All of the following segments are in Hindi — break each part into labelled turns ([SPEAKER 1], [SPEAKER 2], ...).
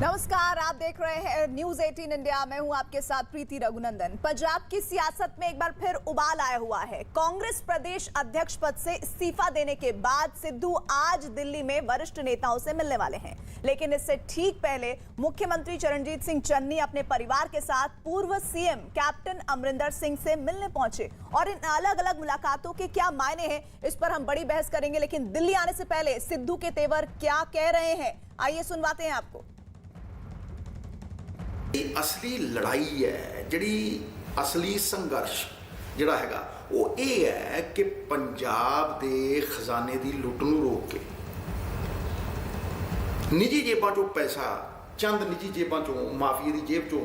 [SPEAKER 1] नमस्कार, आप देख रहे हैं न्यूज 18 इंडिया। मैं हूं आपके साथ प्रीति रघुनंदन। पंजाब की सियासत में एक बार फिर उबाल आया हुआ है। कांग्रेस प्रदेश अध्यक्ष पद से इस्तीफा देने के बाद सिद्धू आज दिल्ली में वरिष्ठ नेताओं से मिलने वाले हैं, लेकिन इससे ठीक पहले मुख्यमंत्री चरणजीत सिंह चन्नी अपने परिवार के साथ पूर्व सीएम कैप्टन अमरिंदर सिंह से मिलने पहुंचे और इन अलग अलग मुलाकातों के क्या मायने हैं, इस पर हम बड़ी बहस करेंगे। लेकिन दिल्ली आने से पहले सिद्धू के तेवर क्या कह रहे हैं, आइए सुनवाते हैं आपको।
[SPEAKER 2] असली लड़ाई है, जिहड़ी असली संघर्ष जिहड़ा हैगा वो ये है कि पंजाब दे खजाने की लुੱਟ ਨੂੰ रोक के निजी जेबां चों पैसा, चंद निजी जेबां चों, माफिया की जेब चों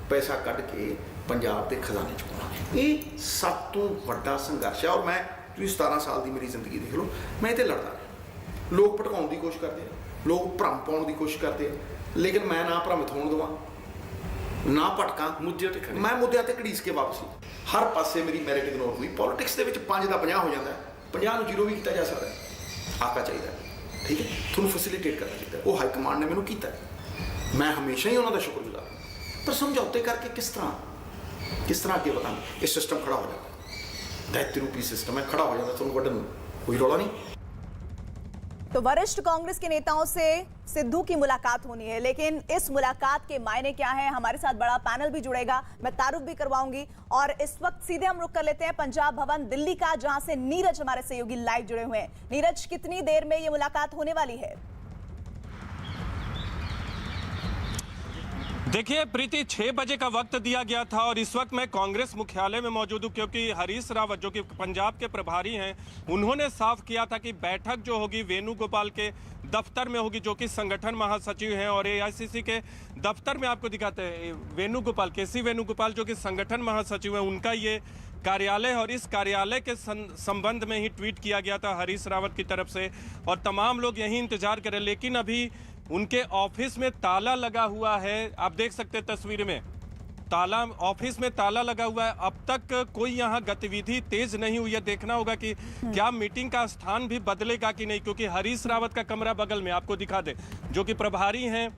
[SPEAKER 2] पैसा कढ़ के पंजाब के खजाने च पाउणा, ये सब तो वड्डा संघर्ष है। और मैं 17 साल की मेरी जिंदगी देख लो, मैं इत्थे लड़दा रहा। लोग भटकाउण की कोशिश करते हैं, लोग भरम पाउण की कोशिश करते हैं, लेकिन मैं ना भ्रमित होण देवां ना भटका, मैं मुद्दे ते घड़ीस के वापसी। हर पासे मेरी मैरिट इग्नोर हुई। पॉलिटिक्स के 5 का 50 हो जाता है, 50 ਨੂੰ 0 भी किया जा सकता है। आका चाहिए, ठीक है, थोड़ा फैसिलिटेट करना चाहिए। वो हाईकमांड ने मैंने किया, मैं हमेशा ही उन्होंने शुक्रगुजार हूं। पर समझौते करके किस तरह आगे बढ़ाना, ये सिस्टम खड़ा हो जाता है, दैत्य रूपी सिस्टम है, खड़ा हो जाता है। थोड़ा वड्डन कोई रौला नहीं।
[SPEAKER 1] तो वरिष्ठ कांग्रेस के नेताओं से सिद्धू की मुलाकात होनी है, लेकिन इस मुलाकात के मायने क्या है? हमारे साथ बड़ा पैनल भी जुड़ेगा, मैं तारुफ भी करवाऊंगी। और इस वक्त सीधे हम रुक कर लेते हैं पंजाब भवन दिल्ली का, जहां से नीरज हमारे सहयोगी लाइव जुड़े हुए हैं। नीरज, कितनी देर में ये मुलाकात होने वाली है?
[SPEAKER 3] देखिए प्रीति, 6 बजे का वक्त दिया गया था और इस वक्त मैं कांग्रेस मुख्यालय में मौजूद हूं, क्योंकि हरीश रावत जो कि पंजाब के प्रभारी हैं, उन्होंने साफ किया था कि बैठक जो होगी वेणुगोपाल के दफ्तर में होगी, जो कि संगठन महासचिव हैं। और एआईसीसी के दफ्तर में आपको दिखाते हैं वेणुगोपाल, केसी वेणुगोपाल जो कि संगठन महासचिव हैं, उनका ये कार्यालय है। और इस कार्यालय के संबंध में ही ट्वीट किया गया था हरीश रावत की तरफ से, और तमाम लोग यही इंतजार करें। लेकिन अभी उनके ऑफिस में ताला लगा हुआ है, आप देख सकते हैं तस्वीर में, ताला, ऑफिस में ताला लगा हुआ है। अब तक कोई यहाँ गतिविधि तेज नहीं हुई है। देखना होगा कि क्या मीटिंग का स्थान भी बदलेगा कि नहीं, क्योंकि हरीश रावत का कमरा बगल में आपको दिखा दे, जो कि प्रभारी हैं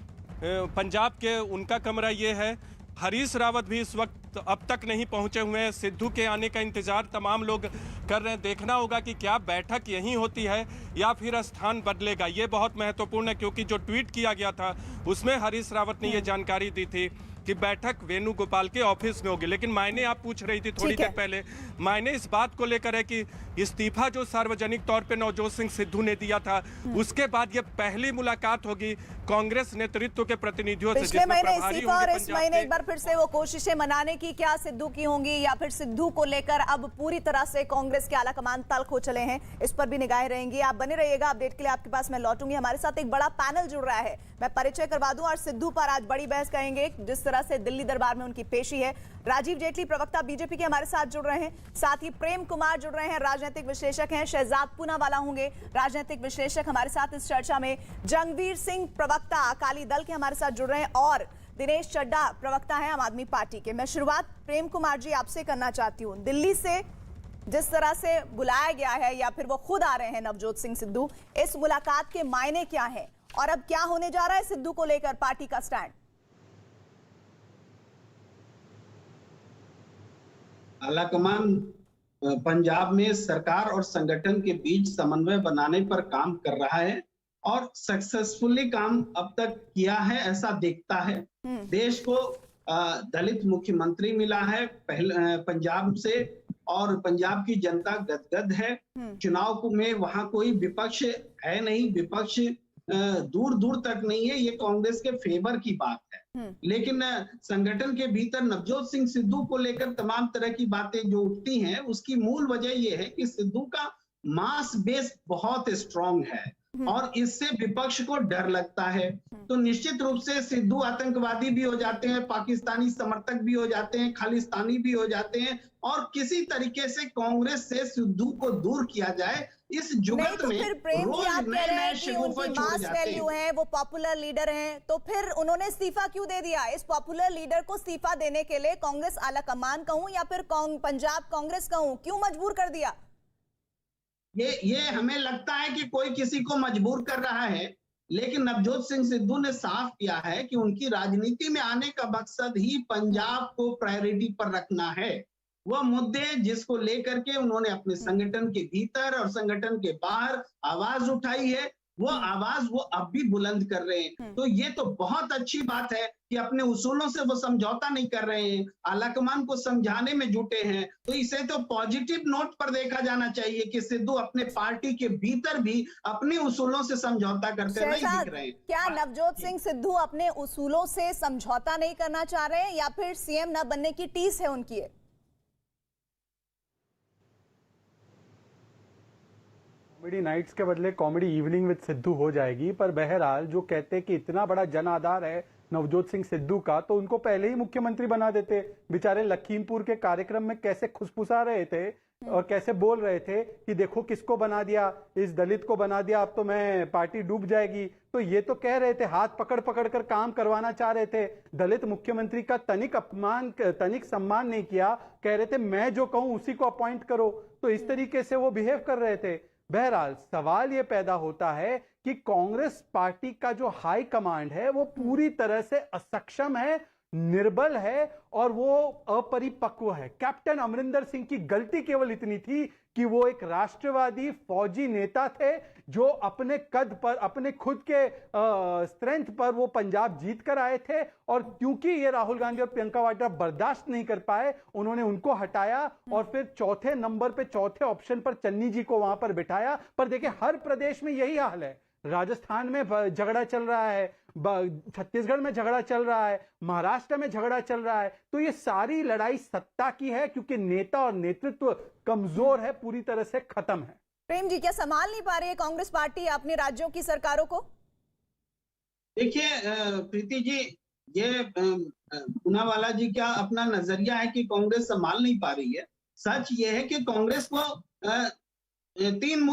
[SPEAKER 3] पंजाब के, उनका कमरा ये है। हरीश रावत भी इस वक्त अब तक नहीं पहुंचे हुए हैं। सिद्धू के आने का इंतजार तमाम लोग कर रहे हैं। देखना होगा कि क्या बैठक यहीं होती है या फिर स्थान बदलेगा। ये बहुत महत्वपूर्ण है, क्योंकि जो ट्वीट किया गया था उसमें हरीश रावत ने ये जानकारी दी थी कि बैठक वेणुगोपाल के ऑफिस में होगी। लेकिन मायने आप पूछ रही थी थोड़ी देर पहले, मायने इस बात को लेकर है कि इस्तीफा जो सार्वजनिक तौर पे नवजोत सिंह सिद्धू ने दिया था, उसके बाद ये पहली मुलाकात होगी कांग्रेस नेतृत्व के प्रतिनिधियों से।
[SPEAKER 1] पिछले महीने इस्तीफा और इस महीने एक बार फिर से वो कोशिशें मनाने की क्या सिद्धू की होंगी, या फिर सिद्धू को लेकर अब पूरी तरह से कांग्रेस के आलाकमान तल्ख हो चले हैं, इस पर भी निगाहें रहेंगी। आप बने रहिएगा, अपडेट के लिए आपके पास मैं लौटूंगी। हमारे साथ एक बड़ा पैनल जुड़ रहा है, मैं परिचय करवा दूं और सिद्धू पर आज बड़ी बहस करेंगे, जिस तरह से दिल्ली दरबार में उनकी पेशी है। राजीव जेटली प्रवक्ता बीजेपी के हमारे साथ जुड़ रहे हैं, साथ ही प्रेम कुमार जुड़ रहे हैं, राजनीतिक विश्लेषक हैं। शहजाद पूनावाला होंगे राजनीतिक विश्लेषक हमारे साथ इस चर्चा में। जंगवीर सिंह प्रवक्ता अकाली दल के हमारे साथ जुड़ रहे हैं, और दिनेश चड्डा प्रवक्ता हैं आम आदमी पार्टी के। मैं शुरुआत प्रेम कुमार जी आपसे करना चाहती हूँ। दिल्ली से जिस तरह से बुलाया गया है, या फिर वो खुद आ रहे हैं नवजोत सिंह सिद्धू, इस मुलाकात के मायने क्या है और अब क्या होने जा रहा है सिद्धू को लेकर पार्टी का स्टैंड?
[SPEAKER 4] आलाकमान पंजाब में सरकार और संगठन के बीच समन्वय बनाने पर काम कर रहा है और सक्सेसफुली काम अब तक किया है, ऐसा दिखता है। देश को दलित मुख्यमंत्री मिला है पहले पंजाब से, और पंजाब की जनता गदगद है। चुनाव में वहां कोई विपक्ष है नहीं, विपक्ष दूर दूर तक नहीं है, ये कांग्रेस के फेवर की बात है। लेकिन संगठन के भीतर नवजोत सिंह सिद्धू को लेकर तमाम तरह की बातें जो उठती हैं, उसकी मूल वजह यह है कि सिद्धू का मास बेस बहुत स्ट्रांग है और इससे विपक्ष को डर लगता है। तो निश्चित रूप से सिद्धू आतंकवादी भी हो जाते हैं, पाकिस्तानी समर्थक भी हो जाते हैं, खालिस्तानी भी हो जाते हैं, और किसी तरीके से कांग्रेस से सिद्धू को दूर किया जाए, इस जुगत में रोज नए शगुफा छोड़े जाते हैं।
[SPEAKER 1] वो पॉपुलर लीडर हैं, तो फिर उन्होंने इस्तीफा क्यों दे दिया? इस पॉपुलर लीडर को इस्तीफा देने के लिए कांग्रेस आलाकमान कहूं या फिर पंजाब कांग्रेस कहूं, क्यों मजबूर कर दिया?
[SPEAKER 4] ये हमें लगता है कि कोई किसी को मजबूर कर रहा है। लेकिन नवजोत सिंह सिद्धू ने साफ किया है कि उनकी राजनीति में आने का मकसद ही पंजाब को प्रायोरिटी पर रखना है। वह मुद्दे जिसको लेकर के उन्होंने अपने संगठन के भीतर और संगठन के बाहर आवाज उठाई है, वो आवाज वो अब भी बुलंद कर रहे हैं। तो ये तो बहुत अच्छी बात है कि अपने उसूलों से वो समझौता नहीं कर रहे हैं, आलाकमान को समझाने में जुटे हैं। तो इसे तो पॉजिटिव नोट पर देखा जाना चाहिए कि सिद्धू अपने पार्टी के भीतर भी अपने उसूलों से समझौता करते नहीं दिख रहे हैं।
[SPEAKER 1] क्या नवजोत सिंह सिद्धू अपने उसूलों से समझौता नहीं करना चाह रहे हैं या फिर सीएम न बनने की टीस है उनकी?
[SPEAKER 5] कॉमेडी नाइट्स के बदले कॉमेडी इवनिंग विद सिद्धू हो जाएगी। पर बहरहाल जो कहते हैं कि इतना बड़ा जन आधार है नवजोत सिंह सिद्धू का, तो उनको पहले ही मुख्यमंत्री बना देते। बेचारे लखीमपुर के कार्यक्रम में कैसे खुशफुसा रहे थे और कैसे बोल रहे थे कि देखो किसको बना दिया, इस दलित को बना दिया, अब तो मैं पार्टी डूब जाएगी। तो ये तो कह रहे थे, हाथ पकड़ पकड़ कर काम करवाना चाह रहे थे। दलित मुख्यमंत्री का तनिक सम्मान नहीं किया, कह रहे थे मैं जो कहूं उसी को अपॉइंट करो। तो इस तरीके से वो बिहेव कर रहे थे। बहरहाल सवाल यह पैदा होता है कि कांग्रेस पार्टी का जो हाई कमांड है वो पूरी तरह से असक्षम है, निर्बल है और वो अपरिपक्व है। कैप्टन अमरिंदर सिंह की गलती केवल इतनी थी कि वो एक राष्ट्रवादी फौजी नेता थे जो अपने कद पर, अपने खुद के स्ट्रेंथ पर वो पंजाब जीत कर आए थे। और क्योंकि ये राहुल गांधी और प्रियंका वाड्रा बर्दाश्त नहीं कर पाए, उन्होंने उनको हटाया और फिर चौथे नंबर पे, चौथे ऑप्शन पर चन्नी जी को वहां पर बिठाया। पर देखिए हर प्रदेश में यही हाल है। राजस्थान में झगड़ा चल रहा है, छत्तीसगढ़ में झगड़ा चल रहा है, महाराष्ट्र में झगड़ा चल रहा है। तो ये सारी लड़ाई सत्ता की है क्योंकि नेता और नेतृत्व कमजोर है, पूरी तरह से खत्म है।
[SPEAKER 1] प्रेम जी, क्या संभाल नहीं पा रही है कांग्रेस पार्टी अपने राज्यों की सरकारों को?
[SPEAKER 4] देखिए प्रीति जी, ये पूनावाला जी का अपना नजरिया है कि कांग्रेस संभाल नहीं पा रही है। सच ये है कि कांग्रेस को तीन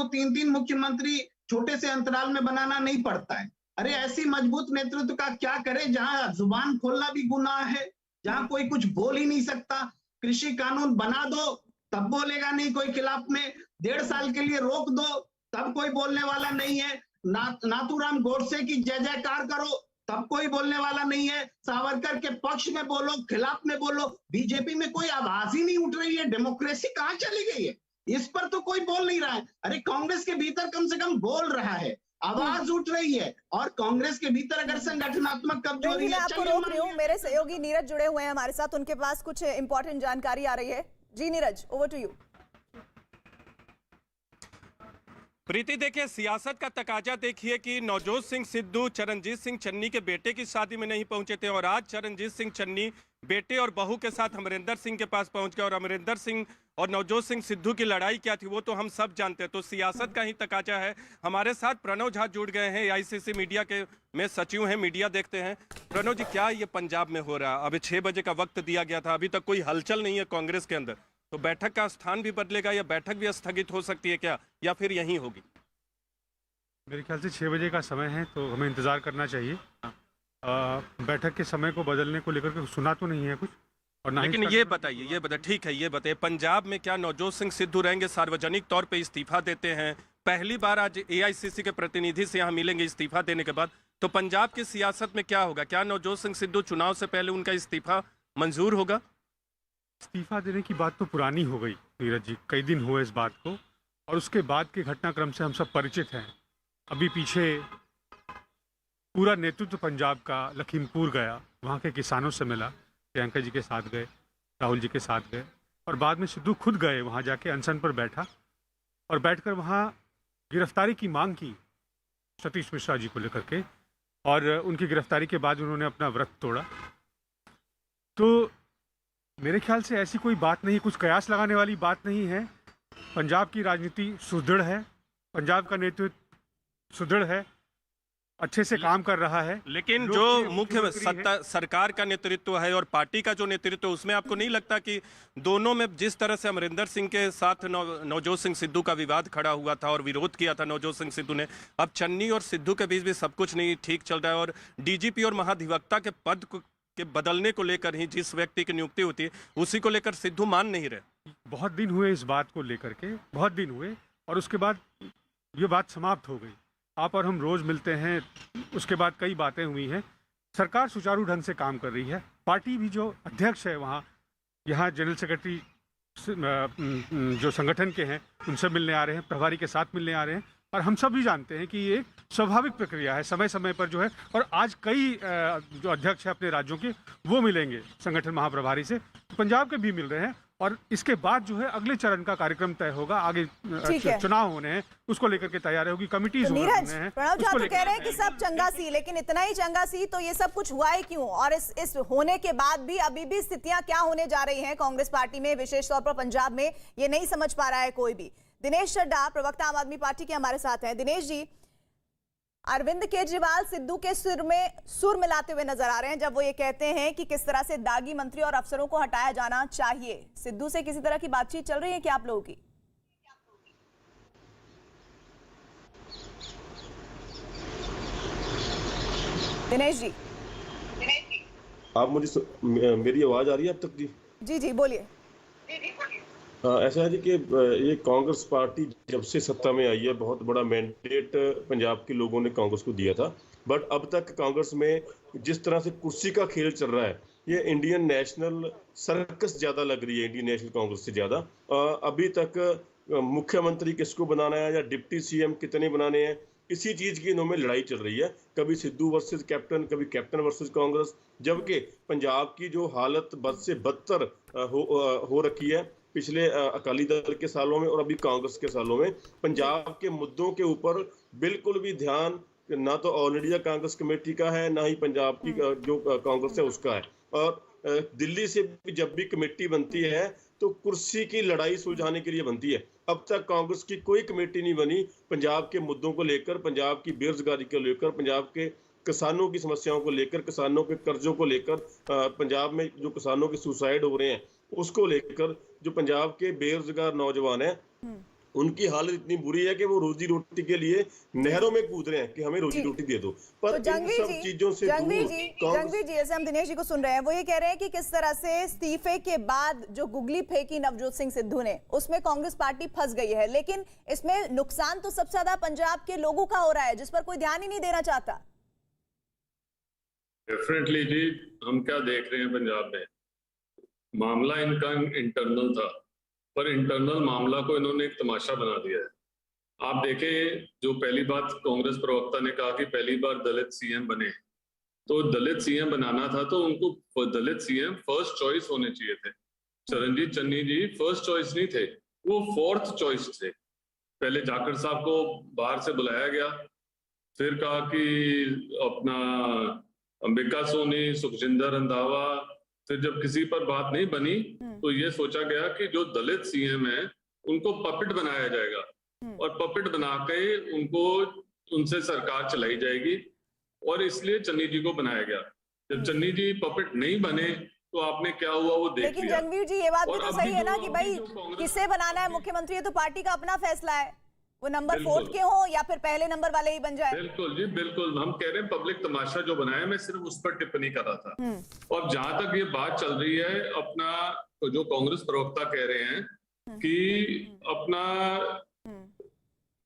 [SPEAKER 4] मुख्यमंत्री छोटे से अंतराल में बनाना नहीं पड़ता है। अरे ऐसी मजबूत नेतृत्व का क्या करे जहां जुबान खोलना भी गुनाह है, जहां कोई कुछ बोल ही नहीं सकता। कृषि कानून बना दो तब बोलेगा नहीं कोई खिलाफ में, 1.5 साल के लिए रोक दो तब कोई बोलने वाला नहीं है। नाथूराम गोडसे की जय जयकार करो तब कोई बोलने वाला नहीं है। सावरकर के पक्ष में बोलो, खिलाफ में बोलो, बीजेपी में कोई आवाज ही नहीं उठ रही है। डेमोक्रेसी कहां चली गई है, इस पर तो कोई बोल नहीं रहा है। अरे कांग्रेस के भीतर कम से कम बोल रहा है, आवाज उठ रही है। और कांग्रेस के भीतर अगर संगठनात्मक कमजोरी है,
[SPEAKER 1] आपको रोक रही हूं, मेरे सहयोगी नीरज जुड़े हुए हैं हमारे साथ, उनके पास कुछ इंपॉर्टेंट जानकारी आ रही है। जी नीरज, ओवर टू यू।
[SPEAKER 3] प्रीति, देखिए सियासत का तकाजा देखिए कि नवजोत सिंह सिद्धू चरणजीत सिंह चन्नी के बेटे की शादी में नहीं पहुंचे थे और आज चरणजीत सिंह चन्नी बेटे और बहू के साथ अमरिंदर सिंह के पास पहुंच गए। और अमरिंदर सिंह और नवजोत सिंह सिद्धू की लड़ाई क्या थी वो तो हम सब जानते हैं। तो सियासत का ही तकाजा है। हमारे साथ प्रणव झा जुड़ गए हैं, AICC मीडिया के में सचिव हैं, मीडिया देखते हैं। प्रणव जी, क्या ये पंजाब में हो रहा है? अभी 6 बजे का वक्त दिया गया था, अभी तक कोई हलचल नहीं है कांग्रेस के अंदर। तो बैठक का स्थान भी बदलेगा या बैठक भी स्थगित हो सकती है क्या, या फिर यहीं होगी?
[SPEAKER 6] मेरे ख्याल से 6 बजे का समय है तो हमें इंतज़ार करना चाहिए। बैठक के समय को बदलने को लेकर के सुना तो नहीं है कुछ, और ना।
[SPEAKER 3] लेकिन ये बताइए, ठीक है, ये बताइए पंजाब में क्या नवजोत सिंह सिद्धू रहेंगे? सार्वजनिक तौर पे इस्तीफा देते हैं, पहली बार आज AICC के प्रतिनिधि से यहाँ मिलेंगे इस्तीफा देने के बाद। तो पंजाब की सियासत में क्या होगा? क्या नवजोत सिंह सिद्धू चुनाव से पहले उनका इस्तीफा मंजूर होगा?
[SPEAKER 6] इस्तीफा देने की बात तो पुरानी हो गई नीरज जी, कई दिन हुए इस बात को, और उसके बाद के घटनाक्रम से हम सब परिचित हैं। अभी पीछे पूरा नेतृत्व पंजाब का लखीमपुर गया, वहाँ के किसानों से मिला, प्रियंका जी के साथ गए, राहुल जी के साथ गए, और बाद में सिद्धू खुद गए वहाँ, जाके अनशन पर बैठा और बैठकर वहाँ गिरफ्तारी की मांग की सतीश मिश्रा जी को लेकर के, और उनकी गिरफ्तारी के बाद उन्होंने अपना व्रत तोड़ा। तो मेरे ख्याल से ऐसी कोई बात नहीं, कुछ कयास लगाने वाली बात नहीं है। पंजाब की राजनीति सुदृढ़ है, पंजाब का नेतृत्व सुदृढ़ है, अच्छे से काम कर रहा है।
[SPEAKER 3] लेकिन जो मुख्य सत्ता सरकार का नेतृत्व है और पार्टी का जो नेतृत्व, उसमें आपको नहीं लगता कि दोनों में जिस तरह से अमरिंदर सिंह के साथ नवजोत सिंह सिद्धू का विवाद खड़ा हुआ था और विरोध किया था नवजोत सिंह सिद्धू ने, अब चन्नी और सिद्धू के बीच भी सब कुछ नहीं ठीक चल रहा है और DGP और महाधिवक्ता के पद के बदलने को लेकर ही जिस व्यक्ति की नियुक्ति होती है उसी को लेकर सिद्धू मान नहीं रहे।
[SPEAKER 6] बहुत दिन हुए इस बात को लेकर के, बहुत दिन हुए, और उसके बाद ये बात समाप्त हो गई। आप और हम रोज मिलते हैं, उसके बाद कई बातें हुई हैं। सरकार सुचारू ढंग से काम कर रही है। पार्टी भी जो अध्यक्ष है वहाँ, यहाँ जनरल सेक्रेटरी जो संगठन के हैं उनसे मिलने आ रहे हैं, प्रभारी के साथ मिलने आ रहे हैं, और हम सब भी जानते हैं कि ये एक स्वाभाविक प्रक्रिया है, समय समय पर जो है। और आज कई जो अध्यक्ष हैं अपने राज्यों के वो मिलेंगे संगठन महाप्रभारी से, पंजाब के भी मिल रहे हैं, और इसके बाद जो है अगले चरण का कार्यक्रम तय होगा। आगे चुनाव होने हैं, उसको लेकर के तैयारी होगी, कमिटीज
[SPEAKER 1] तो नीरज, प्रणव झा तो कह रहे हैं कि सब चंगा सी, लेकिन इतना ही चंगा सी तो ये सब कुछ हुआ ही क्यों? और इस होने के बाद भी अभी भी स्थितियां क्या होने जा रही हैं कांग्रेस पार्टी में, विशेष तौर पर पंजाब में, ये नहीं समझ पा रहा है कोई भी। दिनेश चड्ढा, प्रवक्ता आम आदमी पार्टी के, हमारे साथ हैं। दिनेश जी, अरविंद केजरीवाल सिद्धू के सुर मिलाते हुए नजर आ रहे हैं जब वो ये कहते हैं कि किस तरह से दागी मंत्री और अफसरों को हटाया जाना चाहिए। सिद्धू से किसी तरह की बातचीत चल रही है क्या आप लोगों की? दिनेश जी,
[SPEAKER 7] आप मुझे मेरी आवाज आ रही है अब तक? जी
[SPEAKER 1] जी जी बोलिए।
[SPEAKER 7] ऐसा है जी कि ये कांग्रेस पार्टी जब से सत्ता में आई है, बहुत बड़ा मैंडेट पंजाब के लोगों ने कांग्रेस को दिया था, बट अब तक कांग्रेस में जिस तरह से कुर्सी का खेल चल रहा है, ये इंडियन नेशनल सर्कस ज्यादा लग रही है, इंडियन नेशनल कांग्रेस से ज्यादा। अभी तक मुख्यमंत्री किसको बनाना है या डिप्टी सीएम कितने बनाने हैं, इसी चीज की इन्होंने लड़ाई चल रही है। कभी सिद्धू वर्सेस कैप्टन, कभी कैप्टन वर्सेस कांग्रेस, जबकि पंजाब की जो हालत बद से बदतर हो रखी है पिछले अकाली दल के सालों में और अभी कांग्रेस के सालों में। पंजाब के मुद्दों के ऊपर बिल्कुल भी ध्यान ना तो ऑल इंडिया कांग्रेस कमेटी का है, ना ही पंजाब की जो कांग्रेस है उसका है। और दिल्ली से भी जब भी कमेटी बनती है तो कुर्सी की लड़ाई सुलझाने के लिए बनती है। अब तक कांग्रेस की कोई कमेटी नहीं बनी पंजाब के मुद्दों को लेकर, पंजाब की बेरोजगारी को लेकर, पंजाब के किसानों की समस्याओं को लेकर, किसानों के कर्जों को लेकर, पंजाब में जो किसानों के सुसाइड हो रहे हैं उसको लेकर, जो पंजाब के बेरोजगार नौजवान हैं उनकी हालत इतनी बुरी है कि वो रोजी रोटी के लिए नहरों में कूद रहे हैं कि हमें रोजी रोटी दे दो। पर
[SPEAKER 1] तो
[SPEAKER 7] इन सब चीजों से
[SPEAKER 1] जंगवी जी, जैसे हम दिनेश जी को सुन रहे हैं, वो ये कह रहे हैं कि किस तरह से इस्तीफे के बाद जो गुगली फेंकी नवजोत सिंह सिद्धू ने, उसमें कांग्रेस पार्टी फंस गई है, लेकिन इसमें नुकसान तो सबसे ज्यादा पंजाब के लोगों का हो रहा है, जिस पर कोई ध्यान ही नहीं देना चाहता।
[SPEAKER 8] डेफिनेटली जी, हम क्या देख रहे हैं पंजाब में, मामला इनका इंटरनल था, पर इंटरनल मामला को इन्होंने एक तमाशा बना दिया है। आप देखें, जो पहली बात कांग्रेस प्रवक्ता ने कहा कि पहली बार दलित सीएम बने, तो दलित सीएम बनाना था तो उनको दलित सीएम फर्स्ट चॉइस होने चाहिए थे। चरणजीत चन्नी जी फर्स्ट चॉइस नहीं थे, वो फोर्थ चॉइस थे। पहले जाखड़ साहब को बाहर से बुलाया गया, फिर कहा कि अपना अंबिका सोनी, सुखजिंदर रंधावा, फिर जब किसी पर बात नहीं बनी तो ये सोचा गया कि जो दलित सीएम है उनको पपेट बनाया जाएगा और पपेट बना के उनको उनसे सरकार चलाई जाएगी, और इसलिए चन्नी जी को बनाया गया। जब चन्नी जी पपेट नहीं बने तो आपने क्या हुआ वो देख लिया।
[SPEAKER 1] लेकिन जंगवीर जी, ये बात भी तो सही है ना कि भाई किसे बनाना है मुख्यमंत्री, ये तो पार्टी का अपना फैसला है, वो नंबर 4 के हो या फिर पहले नंबर वाले ही बन जाए।
[SPEAKER 8] बिल्कुल जी, बिल्कुल। हम कह रहे हैं पब्लिक तमाशा जो बनाया, मैं सिर्फ उस पर टिप्पणी कर रहा था। और जहां तक ये बात चल रही है, अपना तो जो कांग्रेस प्रवक्ता कह रहे हैं कि अपना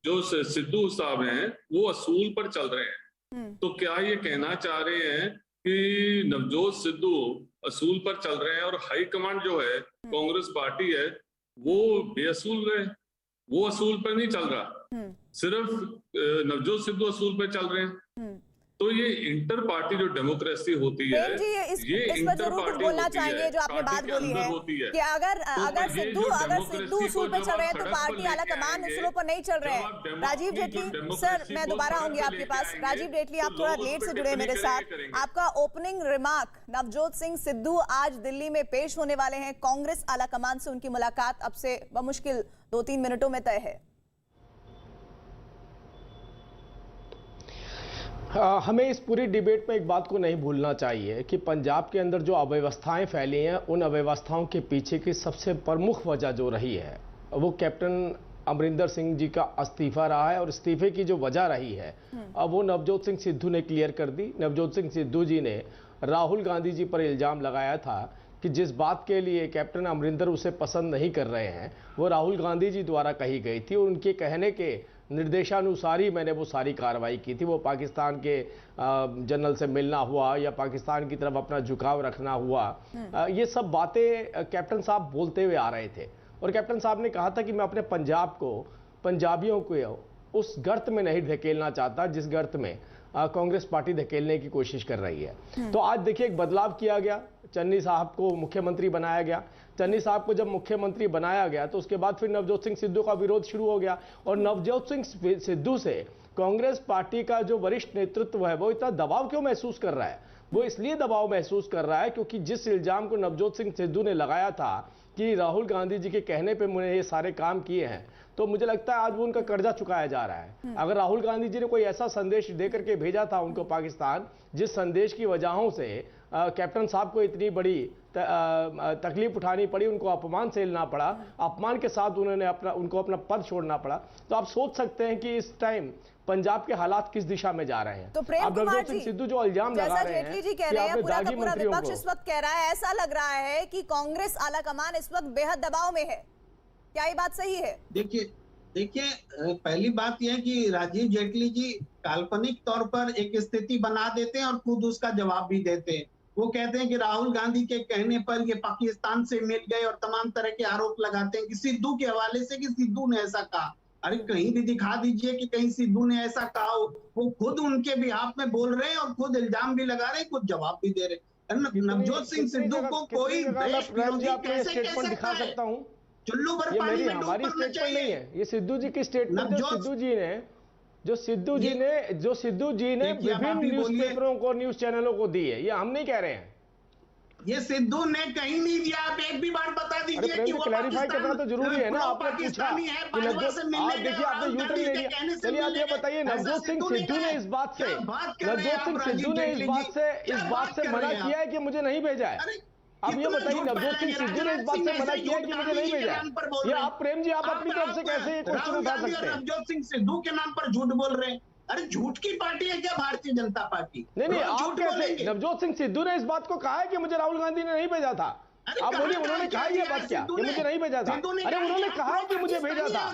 [SPEAKER 8] जो सिद्धू साहब हैं वो असूल पर चल रहे हैं, तो क्या ये कहना चाह रहे हैं कि नवजोत सिद्धू असूल पर चल रहे हैं और हाईकमांड जो है कांग्रेस पार्टी है वो बेअसूल है, वो असूल पर नहीं चल रहा, सिर्फ नवजोत सिद्धू असूल पर चल रहे हैं। तो ये इंटर पार्टी जो डेमोक्रेसी होती है, ये
[SPEAKER 1] इस पर जरूर कुछ बोलना चाहेंगे जो आपने बात बोली है कि अगर सिद्धू उसूल पर चल रहे हैं तो पार्टी आलाकमान उसूलों पर नहीं चल रहे हैं। राजीव जेटली सर, मैं दोबारा आऊंगी आपके पास। राजीव जेटली, आप थोड़ा लेट से जुड़े मेरे साथ। आपका ओपनिंग रिमार्क, नवजोत सिंह सिद्धू आज दिल्ली में पेश होने वाले हैं, कांग्रेस आलाकमान से उनकी मुलाकात अब से बमुश्किल 2-3 मिनटों में तय है।
[SPEAKER 9] हमें इस पूरी डिबेट में एक बात को नहीं भूलना चाहिए कि पंजाब के अंदर जो अव्यवस्थाएं फैली हैं, उन अव्यवस्थाओं के पीछे की सबसे प्रमुख वजह जो रही है वो कैप्टन अमरिंदर सिंह जी का इस्तीफा रहा है। और इस्तीफे की जो वजह रही है अब वो नवजोत सिंह सिद्धू ने क्लियर कर दी। नवजोत सिंह सिद्धू जी ने राहुल गांधी जी पर इल्ज़ाम लगाया था कि जिस बात के लिए कैप्टन अमरिंदर उसे पसंद नहीं कर रहे हैं वो राहुल गांधी जी द्वारा कही गई थी, और उनके कहने के निर्देशानुसार ही मैंने वो सारी कार्रवाई की थी। वो पाकिस्तान के जनरल से मिलना हुआ या पाकिस्तान की तरफ अपना झुकाव रखना हुआ, ये सब बातें कैप्टन साहब बोलते हुए आ रहे थे। और कैप्टन साहब ने कहा था कि मैं अपने पंजाब को, पंजाबियों को उस गर्त में नहीं धकेलना चाहता जिस गर्त में कांग्रेस पार्टी धकेलने की कोशिश कर रही है। तो आज देखिए एक बदलाव किया गया, चन्नी साहब को मुख्यमंत्री बनाया गया। चन्नी साहब को जब मुख्यमंत्री बनाया गया तो उसके बाद फिर नवजोत सिंह सिद्धू का विरोध शुरू हो गया। और नवजोत सिंह सिद्धू से कांग्रेस पार्टी का जो वरिष्ठ नेतृत्व है वो इतना दबाव क्यों महसूस कर रहा है? वो इसलिए दबाव महसूस कर रहा है क्योंकि जिस इल्जाम को नवजोत सिंह सिद्धू ने लगाया था कि राहुल गांधी जी के कहने पे मैंने ये सारे काम किए हैं, तो मुझे लगता है आज वो उनका कर्जा चुकाया जा रहा है। अगर राहुल गांधी जी ने कोई ऐसा संदेश दे करके भेजा था उनको पाकिस्तान, जिस संदेश की वजहों से कैप्टन साहब को इतनी बड़ी तकलीफ उठानी पड़ी, उनको अपमान झेलना पड़ा, अपमान के साथ उन्होंने उनको अपना पद छोड़ना पड़ा, तो आप सोच सकते हैं कि इस टाइम पंजाब के हालात किस दिशा में जा रहे हैं।
[SPEAKER 1] तो प्रेम कुमार जी,
[SPEAKER 9] सिद्धू जो इल्जाम लगा रहे हैं,
[SPEAKER 1] जी कह रहे हैं, पूरा का पूरा विपक्ष इस वक्त कह रहा है, ऐसा लग रहा है कि कांग्रेस आला कमान इस वक्त बेहद दबाव में है। क्या ये बात सही है?
[SPEAKER 4] देखिए पहली बात यह है कि राजीव जेटली जी काल्पनिक तौर पर एक स्थिति बना देते हैं और खुद उसका जवाब भी देते हैं। वो कहते हैं कि राहुल गांधी के कहने पर ये पाकिस्तान से मिल गए और तमाम तरह के आरोप लगाते हैं कि सिद्धू के हवाले से कि सिद्धू ने ऐसा कहा। अरे कहीं भी दिखा दीजिए कि कहीं सिद्धू ने ऐसा कहा हो। वो खुद उनके बिहाफ में बोल रहे हैं और खुद इल्जाम भी लगा रहे हैं, खुद जवाब भी दे रहे हैं। नवजोत सिंह सिद्धू को कोई देश विरोधी कैसे कह सकता है? चुल्लू पर पानी में
[SPEAKER 9] हमारी स्टेटमेंट नहीं है, ये सिद्धू जी की स्टेटमेंट जो सिद्धू जी ने विभिन्न न्यूज़पेपरों को, न्यूज चैनलों को दी है, ये हम नहीं कह रहे हैं।
[SPEAKER 4] ये सिद्धू ने कहीं नहीं दिया। आप एक भी बार बता दीजिए कि वो
[SPEAKER 9] क्लैरिफाई करना तो जरूरी है ना। आपने पूछा कि देखिए आपने यूं नहीं लिया। चलिए आप ये बताइए, नवजोत सिंह सिद्धू ने इस बात से मना किया है कि मुझे नहीं भेजा है? अब ये बताइए, नवजोत सिंह सिद्धू ने इस बात से मना किया कि मुझे नहीं भेजा है? ये आप प्रेम जी, आप अपनी तरफ से कैसे क्वेश्चन उठा सकते हैं?
[SPEAKER 4] नवजोत सिंह सिद्धू के नाम पर झूठ बोल रहे हैं। अरे झूठ की पार्टी है क्या भारतीय जनता पार्टी?
[SPEAKER 9] नहीं, आप कैसे? नवजोत सिंह सिद्धू ने इस बात को कहा है कि मुझे राहुल गांधी ने नहीं भेजा था। आप बोलिए, उन्होंने कहा ये बात क्या कि मुझे नहीं भेजा था? अरे उन्होंने कहा कि मुझे भेजा था।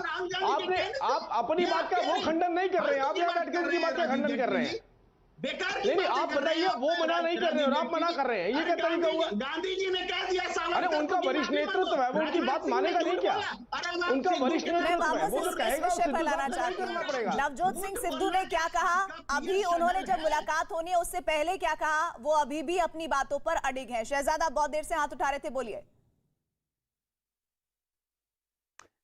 [SPEAKER 9] आप अपनी बात का वो खंडन नहीं कर रहे हैं, आप यहाँ बैठ कर उनकी बात का खंडन कर रहे हैं। नहीं, आप बताइए, वो मना नहीं कर रहे और आप मना कर रहे हैं, ये क्या तरीका हुआ?
[SPEAKER 4] गांधी जी ने कह दिया।
[SPEAKER 9] अरे उनका वरिष्ठ नेतृत्व है, वो उनकी बात मानेगा नहीं क्या? उनका वरिष्ठ नेतृत्व है, वो तो कहेगा।
[SPEAKER 1] नवजोत सिंह सिद्धू ने क्या कहा, अभी उन्होंने जब मुलाकात होनी है उससे पहले क्या कहा, वो अभी भी अपनी बातों पर अडिग है। शहजादा बहुत देर से हाथ उठा रहे थे, बोलिए।